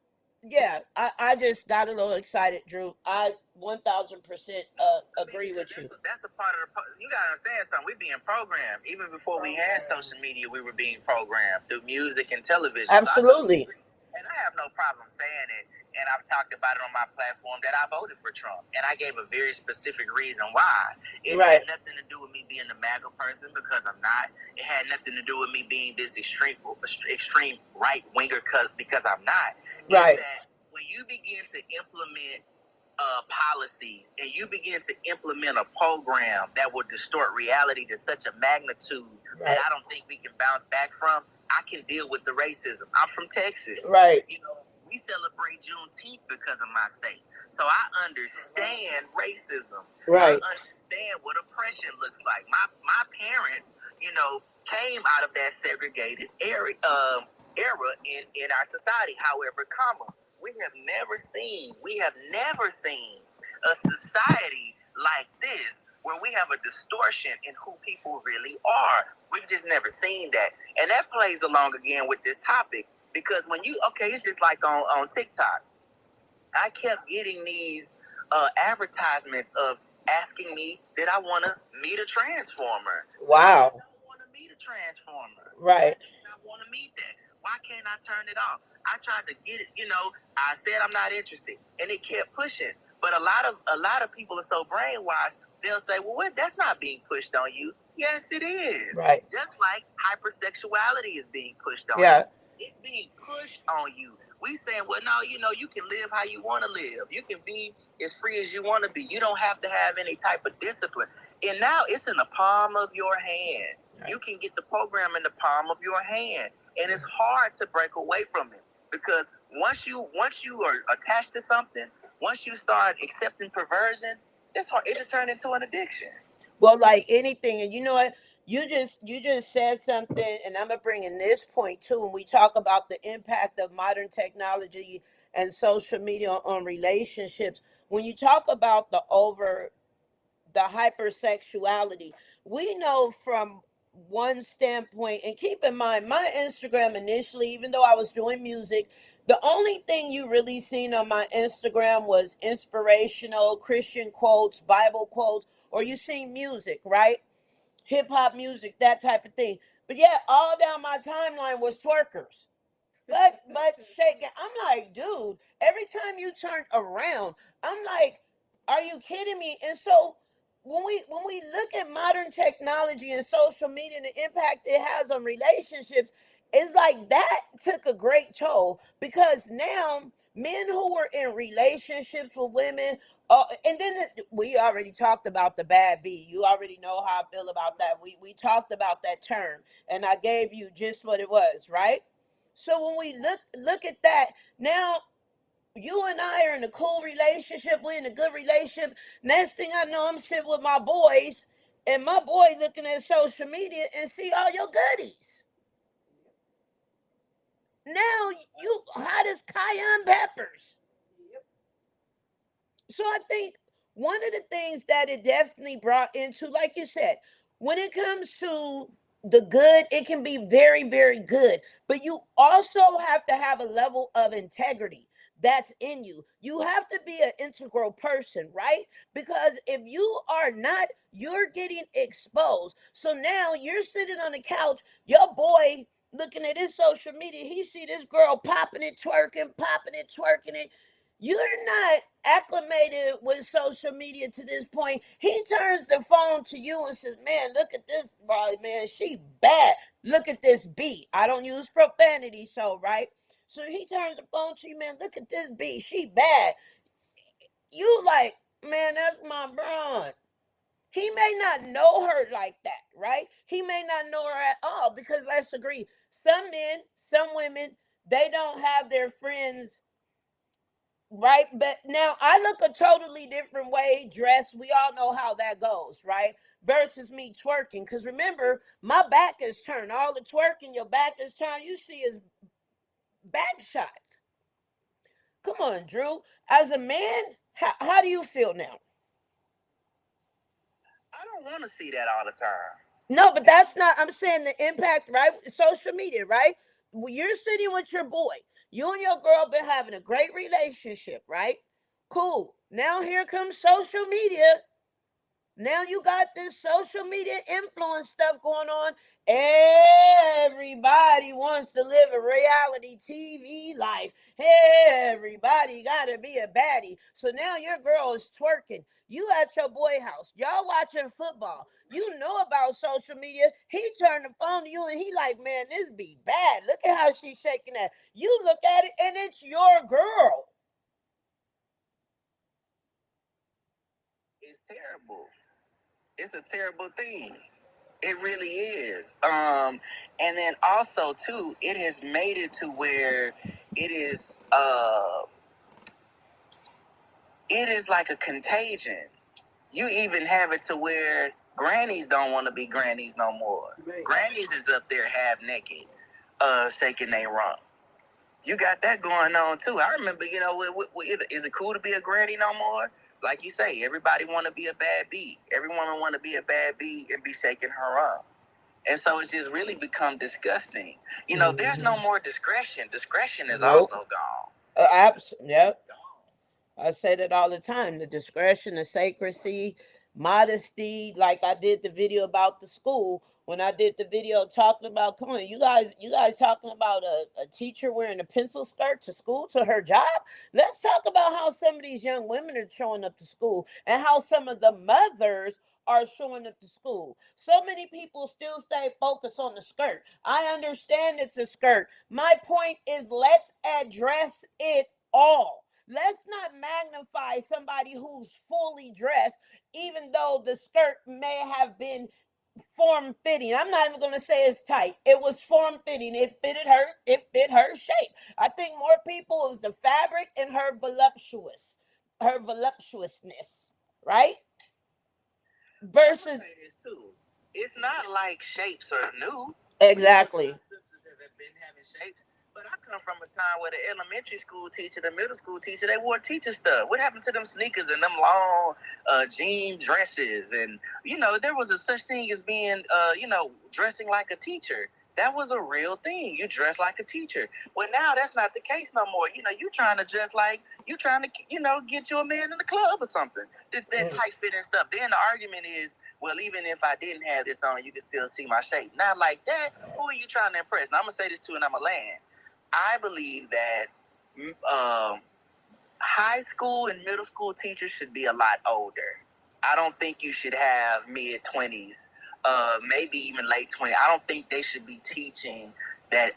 yeah, I just got a little excited, Drew. I 1000% agree with you. That's a part of the. You gotta understand something. We being programmed. Even before we had social media, we were being programmed through music and television. Absolutely. So and I have no problem saying it. And I've talked about it on my platform that I voted for Trump. And I gave a very specific reason why. It had nothing to do with me being the MAGA person, because I'm not. It had nothing to do with me being this extreme right winger because I'm not. Right. It's that when you begin to implement policies and you begin to implement a program that will distort reality to such a magnitude that I don't think we can bounce back from, I can deal with the racism. I'm from Texas. Right. You know, we celebrate Juneteenth because of my state. So I understand racism. Right. I understand what oppression looks like. My parents, you know, came out of that segregated era in our society. However, we have never seen a society like this where we have a distortion in who people really are. We've just never seen that. And that plays along again with this topic, because when it's just like on TikTok. I kept getting these advertisements of asking me, did I want to meet a transformer? Wow. I don't want to meet a transformer. Right. I want to meet that. Why can't I turn it off? I tried to get it, I said I'm not interested, and it kept pushing. But a lot of people are so brainwashed, they'll say, well, that's not being pushed on you. Yes, it is. Right. Just like hypersexuality is being pushed on you. It's being pushed on you. We saying, well, no, you can live how you want to live. You can be as free as you want to be. You don't have to have any type of discipline. And now it's in the palm of your hand. Right. You can get the program in the palm of your hand. And it's hard to break away from it, because once you are attached to something, once you start accepting perversion, it's hard. It'll turn into an addiction. Well, like anything, and you know what? You just said something, and I'm gonna bring in this point too. When we talk about the impact of modern technology and social media on relationships, when you talk about the hypersexuality, we know from one standpoint, and keep in mind, my Instagram initially, even though I was doing music, the only thing you really seen on my Instagram was inspirational Christian quotes, Bible quotes, or you seen music, right? Hip hop music, that type of thing. But yeah, all down my timeline was twerkers. But shaking. I'm like, dude, every time you turn around, I'm like, are you kidding me? And so when we look at modern technology and social media and the impact it has on relationships, it's like that took a great toll, because now men who were in relationships with women, and then we already talked about the bad B. You already know how I feel about that. We talked about that term, and I gave you just what it was, right? So when we look at that now, you and I are in a cool relationship. We're in a good relationship. Next thing I know, I'm sitting with my boys, and my boy looking at social media and see all your goodies. Now you hot as cayenne peppers. So I think one of the things that it definitely brought into, like you said, when it comes to the good, it can be very, very good. But you also have to have a level of integrity. that's in you. You have to be an integral person, right? Because if you are not, you're getting exposed. So now you're sitting on the couch, your boy looking at his social media, he see this girl popping it, twerking it. You're not acclimated with social media to this point. He turns the phone to you and says, "Man, look at this, bro, man, she bad. Look at this beat." I don't use profanity, so right. So he turns the phone to you, "Man, look at this beat. She bad." You like, "Man, that's my bron." He may not know her like that, right? He may not know her at all because let's agree, some men, some women, they don't have their friends, right? But now I look a totally different way dressed. We all know how that goes, right? Versus me twerking. Because remember, my back is turned. All the twerking, your back is turned. You see is back shots. Come on, Drew. As a man, how do you feel now? I don't want to see that all the time. No, but that's not, I'm saying the impact, right? Social media, right? When you're sitting with your boy, you and your girl been having a great relationship, right? Cool. Now here comes social media. Now you got this social media influence stuff going on. Everybody wants to live a reality TV life. Everybody got to be a baddie. So now your girl is twerking. You at your boy house. Y'all watching football. You know about social media. He turned the phone to you and he like, "Man, this be bad. Look at how she's shaking that." You look at it and it's your girl. It's terrible. It's a terrible thing. It really is. And then also too, it has made it to where it is like a contagion. You even have it to where grannies don't want to be grannies no more. Right. Grannies is up there half naked, shaking their rump. You got that going on too. I remember, is it cool to be a granny no more? Like you say, everybody want to be a bad bee. Every woman want to be a bad bee and be shaking her rump. And so it's just really become disgusting. There's no more discretion. Discretion is also gone. Absolutely. Yep. I say that all the time. The discretion, the secrecy, modesty. Like I did the video about the school. When I did the video talking about, come on, you guys talking about a teacher wearing a pencil skirt to school to her job. Let's talk about how some of these young women are showing up to school and how some of the mothers are showing up to school. So many people still stay focused on the skirt. I understand it's a skirt. My point is let's address it all. Let's not magnify somebody who's fully dressed, even though the skirt may have been form fitting. I'm not even going to say it's tight. It was form fitting. It fitted her. It fit her shape. I think more people, it was the fabric and her voluptuousness, right? Versus, this too. It's not like shapes are new. Exactly. Sisters have been having shapes. But I come from a time where the elementary school teacher, the middle school teacher, they wore teacher stuff. What happened to them sneakers and them long jean dresses? And, there was a such thing as being, dressing like a teacher. That was a real thing. You dress like a teacher. Well, now that's not the case no more. You trying to dress like, you trying to, get you a man in the club or something. That tight fitting stuff. Then the argument is, well, even if I didn't have this on, you can still see my shape. Not like that. Who are you trying to impress? And I'm going to say this too, and I'm going to land. I believe that high school and middle school teachers should be a lot older. I don't think you should have mid-20s, maybe even late 20s. I don't think they should be teaching that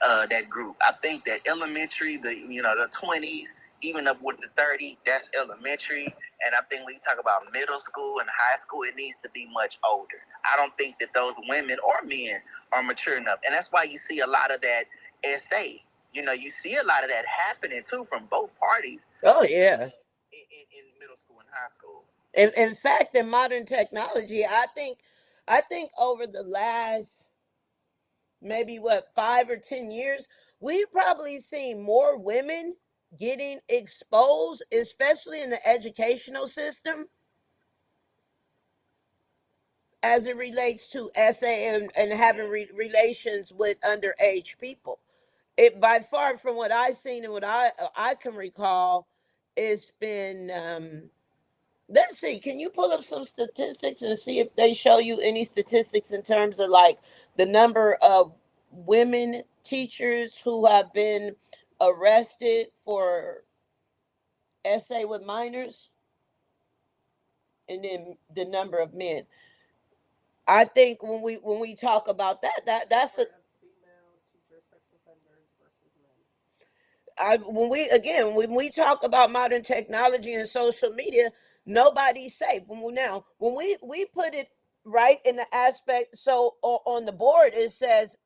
group. I think that elementary, the 20s, even upwards to 30, that's elementary. And I think when you talk about middle school and high school, it needs to be much older. I don't think that those women or men are mature enough. And that's why you see a lot of that SA. You see a lot of that happening too from both parties. Oh yeah. In middle school and high school. In fact, in modern technology, I think over the last maybe 5 or 10 years, we've probably seen more women getting exposed, especially in the educational system, as it relates to SA and having relations with underage people. it by far from what I've seen and what I can recall, it's been let's see, can you pull up some statistics and see if they show you any statistics in terms of like the number of women teachers who have been arrested for essay with minors, and then the number of men. I think when we talk about that's a Female teacher sex offenders versus men. when we talk about modern technology and social media, nobody's safe. When we put it right in the aspect, so on the board it says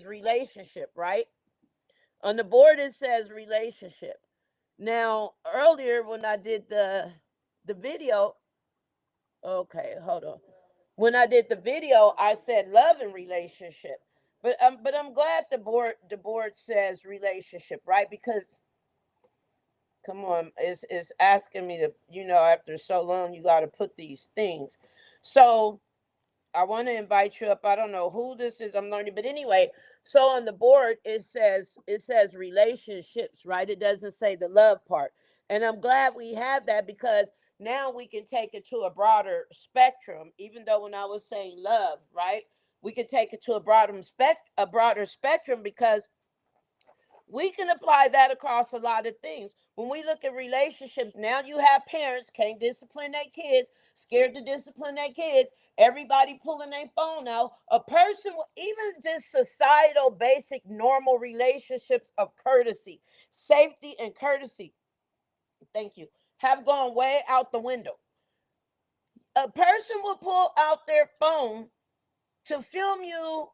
relationship, right? On the board it says relationship. Now earlier when I did the video, okay, hold on. When I did the video, I said love and relationship. But I'm glad the board says relationship, right? Because come on, it's asking me to, after so long you got to put these things. So I want to invite you up. I don't know who this is. I'm learning, but anyway. So on the board it says relationships, right? It doesn't say the love part, and I'm glad we have that because now we can take it to a broader spectrum. Even though when I was saying love, right, we can take it to a broader spectrum because we can apply that across a lot of things. When we look at relationships, now you have parents can't discipline their kids, scared to discipline their kids. Everybody pulling their phone out. A person, even just societal, basic, normal relationships of courtesy, safety, and courtesy. Thank you. Have gone way out the window. A person will pull out their phone to film you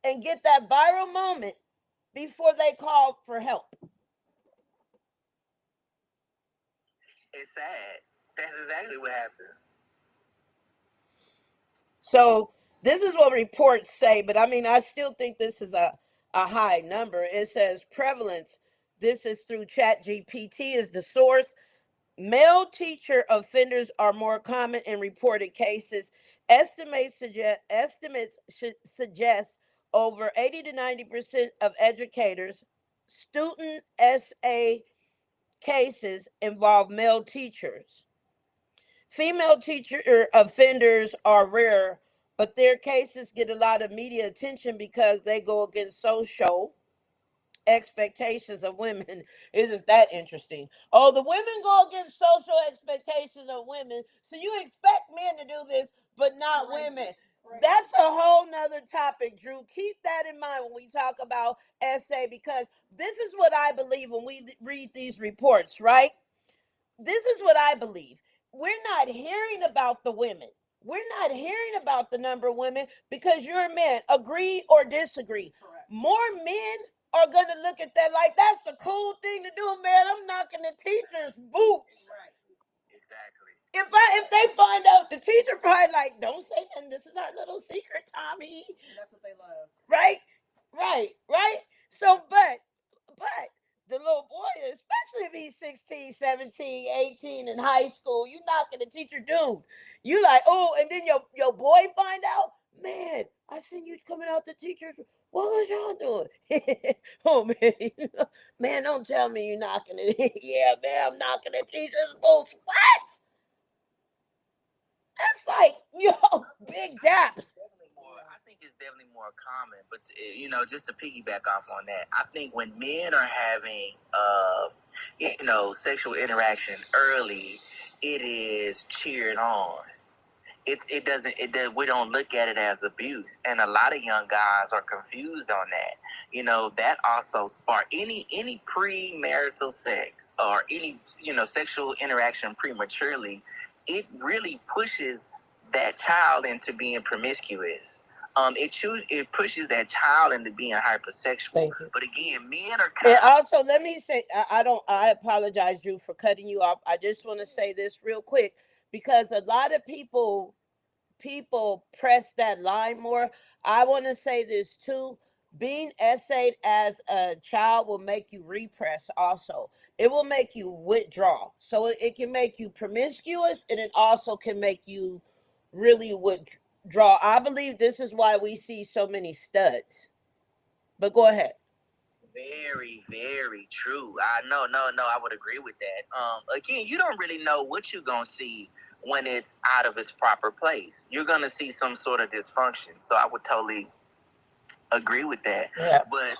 and get that viral moment before they call for help. It's sad. That's exactly what happens. So this is what reports say, but I mean, I still think this is a high number. It says prevalence. This is through Chat GPT is the source. Male teacher offenders are more common in reported cases. Estimates should suggest over 80 to 90% of educators, student SA cases involve male teachers. Female teacher offenders are rare, but their cases get a lot of media attention because they go against social expectations of women. Isn't that interesting? Oh, the women go against social expectations of women, so you expect men to do this, but not women. That's a whole nother topic, Drew. Keep that in mind when we talk about SA because this is what I believe when we read these reports, right? This is what I believe. We're not hearing about the women. We're not hearing about the number of women because you're a man. Agree or disagree. Correct. More men are going to look at that like that's the cool thing to do, man. I'm knocking the teacher's boots. Right. Exactly. If they find out, the teacher probably like, don't say nothing. This is our little secret, Tommy. And that's what they love. Right? Right? So, but the little boy, especially if he's 16, 17, 18 in high school, you knocking the teacher, dude. You like, oh, and then your boy find out, man, I seen you coming out the teacher's. What was y'all doing? Oh man, man, don't tell me you knocking it. Yeah, man, I'm knocking the teacher's boots. What? That's like, big daps. I think it's definitely more common, but just to piggyback off on that, I think when men are having, sexual interaction early, it is cheered on. We don't look at it as abuse, and a lot of young guys are confused on that. That also spark any premarital sex or any sexual interaction prematurely. It really pushes that child into being promiscuous. It pushes that child into being hypersexual. Thank you. But again, men are And kind. also, let me say, I apologize, Drew, for cutting you off. I just want to say this real quick because a lot of people press that line more. I want to say this too. Being essayed as a child will make you repress also. It will make you withdraw. So it can make you promiscuous and it also can make you really withdraw. I believe this is why we see so many studs But go ahead. Very, very true. I would agree with that. Again, you don't really know what you're gonna see when it's out of its proper place. You're gonna see some sort of dysfunction. So I would totally agree with that. Yeah. But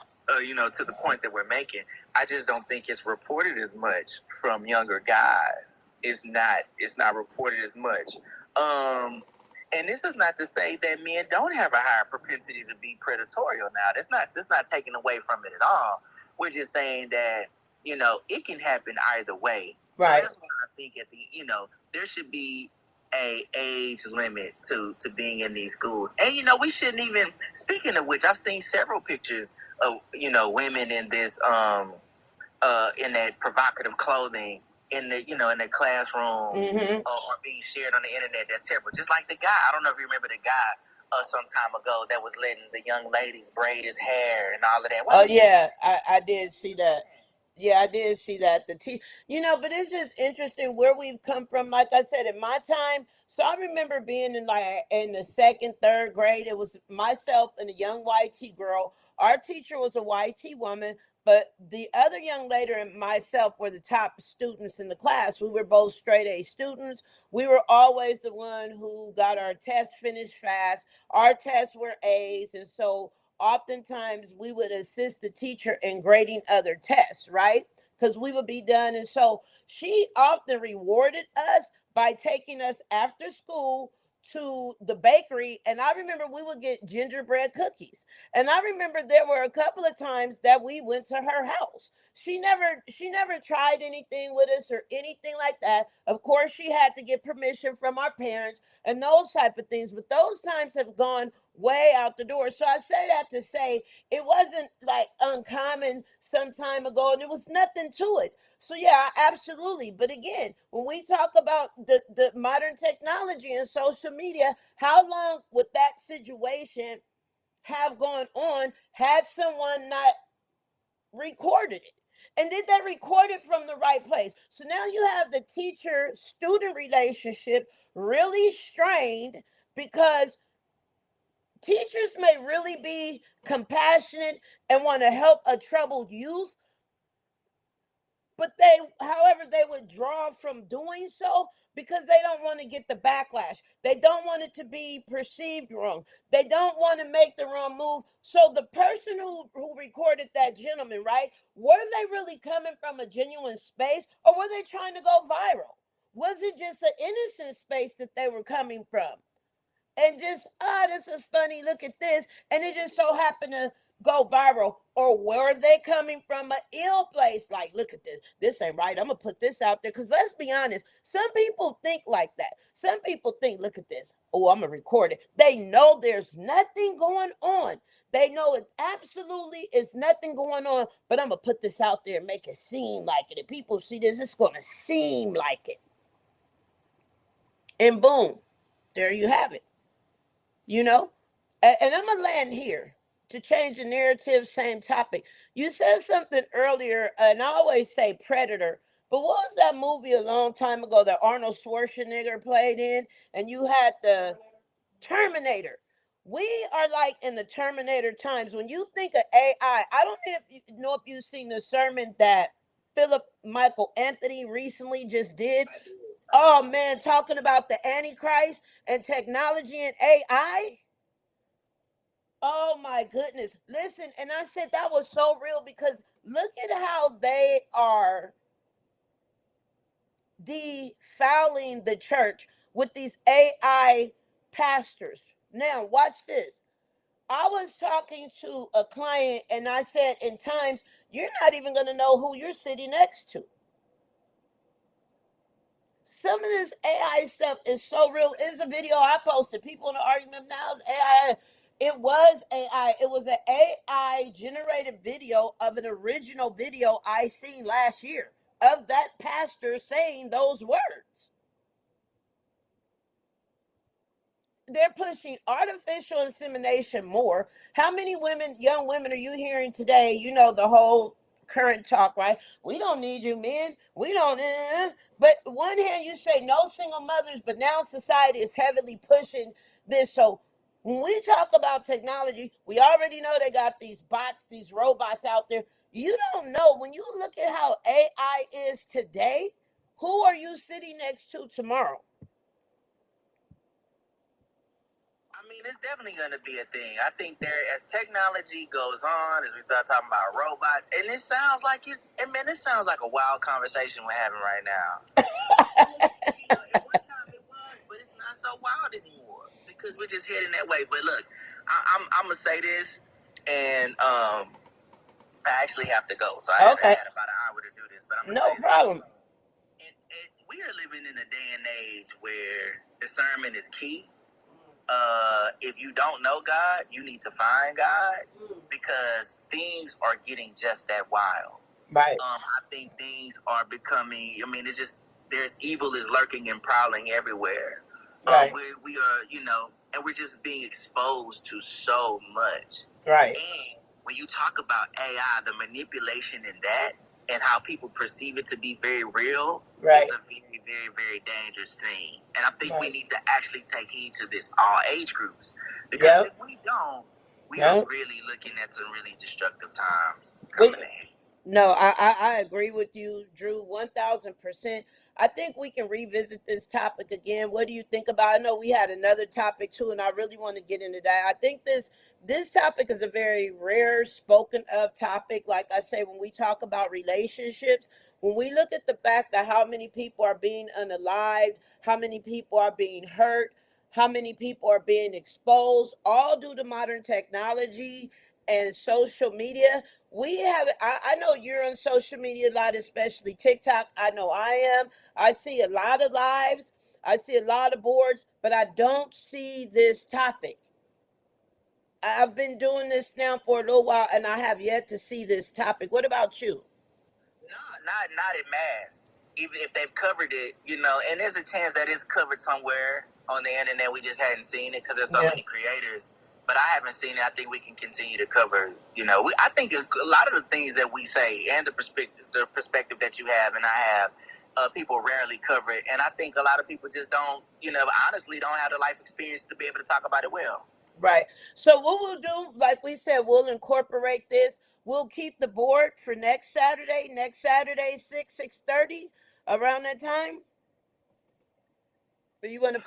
to the point that we're making, I just don't think it's reported as much from younger guys. It's not reported as much. And this is not to say that men don't have a higher propensity to be predatorial now. It's not taken away from it at all. We're just saying that, it can happen either way. Right. So that's why I think there should be a age limit to being in these schools. And we shouldn't even, speaking of which, I've seen several pictures of women in this in that provocative clothing in the classrooms, or being shared on the internet. That's terrible. Just like the guy, I don't know if you remember the guy some time ago that was letting the young ladies braid his hair and all of that. Oh yeah, I did see that. Yeah, I did see that. But it's just interesting where we've come from. Like I said, in my time, so I remember being in the second, third grade. It was myself and a young YT girl. Our teacher was a YT woman, but the other young lady and myself were the top students in the class. We were both straight A students. We were always the one who got our tests finished fast. Our tests were A's, and so oftentimes we would assist the teacher in grading other tests, right? Because we would be done. And so she often rewarded us by taking us after school to the bakery. And I remember we would get gingerbread cookies. And I remember there were a couple of times that we went to her house. She never tried anything with us or anything like that. Of course, she had to get permission from our parents and those type of things. But those times have gone way out the door. So I say that to say it wasn't like uncommon some time ago, and there was nothing to it. So yeah, absolutely. But again, when we talk about the modern technology and social media, how long would that situation have gone on had someone not recorded it? And did they record it from the right place? So now you have the teacher student relationship really strained because teachers may really be compassionate and want to help a troubled youth, but however, they withdraw from doing so because they don't want to get the backlash. They don't want it to be perceived wrong. They don't want to make the wrong move. So the person who recorded that gentleman, right? Were they really coming from a genuine space, or were they trying to go viral? Was it just an innocent space that they were coming from? And just, this is funny, look at this. And it just so happened to go viral. Or were they coming from an ill place? Like, look at this. This ain't right. I'm going to put this out there. Because let's be honest, some people think like that. Some people think, look at this. Oh, I'm going to record it. They know there's nothing going on. They know it absolutely is nothing going on. But I'm going to put this out there and make it seem like it. If people see this, it's going to seem like it. And boom, there you have it. And I'm going to land here to change the narrative, same topic. You said something earlier, and I always say Predator, but what was that movie a long time ago that Arnold Schwarzenegger played in? And you had the Terminator. We are like in the Terminator times. When you think of AI, I don't know if you've seen the sermon that Philip Michael Anthony recently just did. Oh man, talking about the Antichrist and technology and AI. Oh my goodness. Listen, and I said that was so real because look at how they are defouling the church with these AI pastors. Now, watch this. I was talking to a client and I said, in times, you're not even going to know who you're sitting next to. Some of this AI stuff is so real. It's a video I posted. People in the argument now is AI. It was AI. It was an AI generated video of an original video I seen last year of that pastor saying those words. They're pushing artificial insemination more. How many young women are you hearing today? The whole current talk, right? We don't need you, men. We don't. But one hand you say no single mothers, but now society is heavily pushing this. So When we talk about technology, we already know they got these bots, these robots out there. You don't know when you look at how AI is today, who are you sitting next to tomorrow? I mean, it's definitely going to be a thing. I think as technology goes on, as we start talking about robots, and it sounds like this sounds like a wild conversation we're having right now. At one time it was, but it's not so wild anymore because we're just heading that way. But look, I'm gonna say this, and I actually have to go, so I had about an hour to do this. But I'm gonna No say problem. this. We are living in a day and age where discernment is key. If you don't know God, you need to find God because things are getting just that wild. Right. I think things are becoming. I mean, it's just there's evil is lurking and prowling everywhere. Right. We are, and we're just being exposed to so much. Right. And when you talk about AI, the manipulation in that and how people perceive it to be very real Right. is a very, very, very dangerous thing. And I think we need to actually take heed to this, all age groups. Because if we don't, we are really looking at some really destructive times coming ahead. No, I agree with you, Drew, 1000%. I think we can revisit this topic again. What do you think about it? I know we had another topic too, and I really want to get into that. I think this topic is a very rare spoken of topic. Like I say, when we talk about relationships, when we look at the fact that how many people are being unalived, how many people are being hurt, how many people are being exposed, all due to modern technology and social media. We have I know you're on social media a lot, especially TikTok. I know I am. I see a lot of lives, I see a lot of boards, but I don't see this topic. I've been doing this now for a little while and I have yet to see this topic. What about you? No, not in mass. Even if they've covered it, and there's a chance that it's covered somewhere on the internet. We just hadn't seen it because there's so many creators. But I haven't seen it. I think we can continue to cover. I think a lot of the things that we say and the perspective that you have and I have, people rarely cover it. And I think a lot of people just don't, honestly, don't have the life experience to be able to talk about it well. Right. So what we'll do, like we said, we'll incorporate this. We'll keep the board for next Saturday. Next Saturday, 6:30, around that time. Are you gonna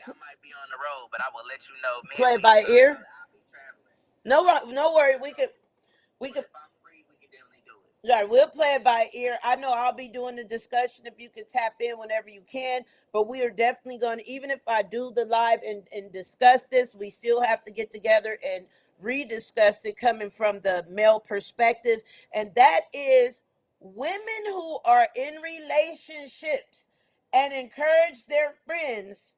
I might be on the road, but I will let you know. play by ear? I'll be traveling. No worry. We could. If I'm free, we can definitely do it. Yeah, we'll play it by ear. I know I'll be doing the discussion if you can tap in whenever you can, but we are definitely going to, even if I do the live and discuss this, we still have to get together and rediscuss it coming from the male perspective. And that is women who are in relationships and encourage their friends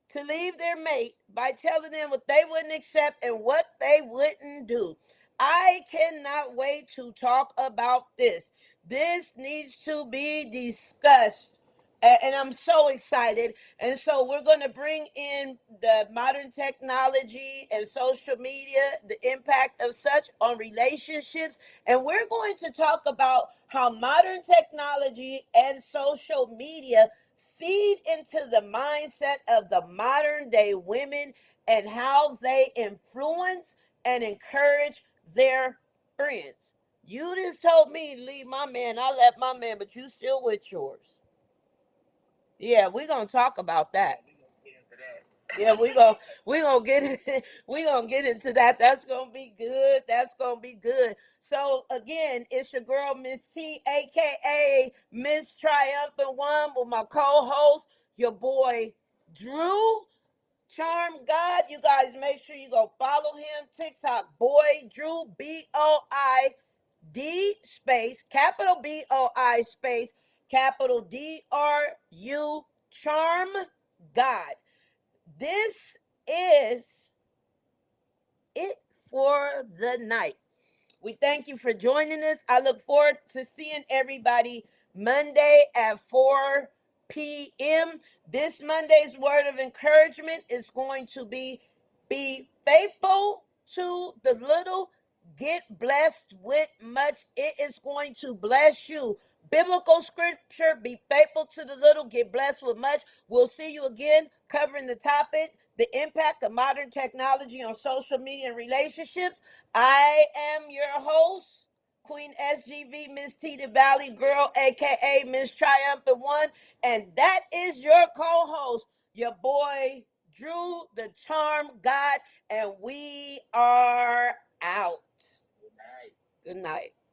to leave their mate by telling them what they wouldn't accept and what they wouldn't do. I cannot wait to talk about this. This needs to be discussed. And I'm so excited. And so we're going to bring in the modern technology and social media, the impact of such on relationships. And we're going to talk about how modern technology and social media feed into the mindset of the modern day women and how they influence and encourage their friends. You just told me to leave my man. I left my man, but you still with yours. Yeah, we're gonna talk about that. Get into that. Yeah, we gonna get into that. That's gonna be good. That's gonna be good. So again, it's your girl Miss T, aka Miss Triumphant One, with my co-host, your boy Drew Charm God. You guys make sure you go follow him. TikTok boy Drew BOID space capital BOI space capital DRU Charm God. This is it for the night. We thank you for joining us. I look forward to seeing everybody Monday at 4 p.m. This Monday's word of encouragement is going to be faithful to the little, get blessed with much. It is going to bless you. biblical scripture, be faithful to the little, get blessed with much. We'll see you again covering the topic, the impact of modern technology on social media and relationships. I am your host, Queen SGV, Miss T, the Valley Girl, aka Miss Triumphant One, and that is your co-host, your boy Drew, the Charm God, and we are out. Good night. Good night.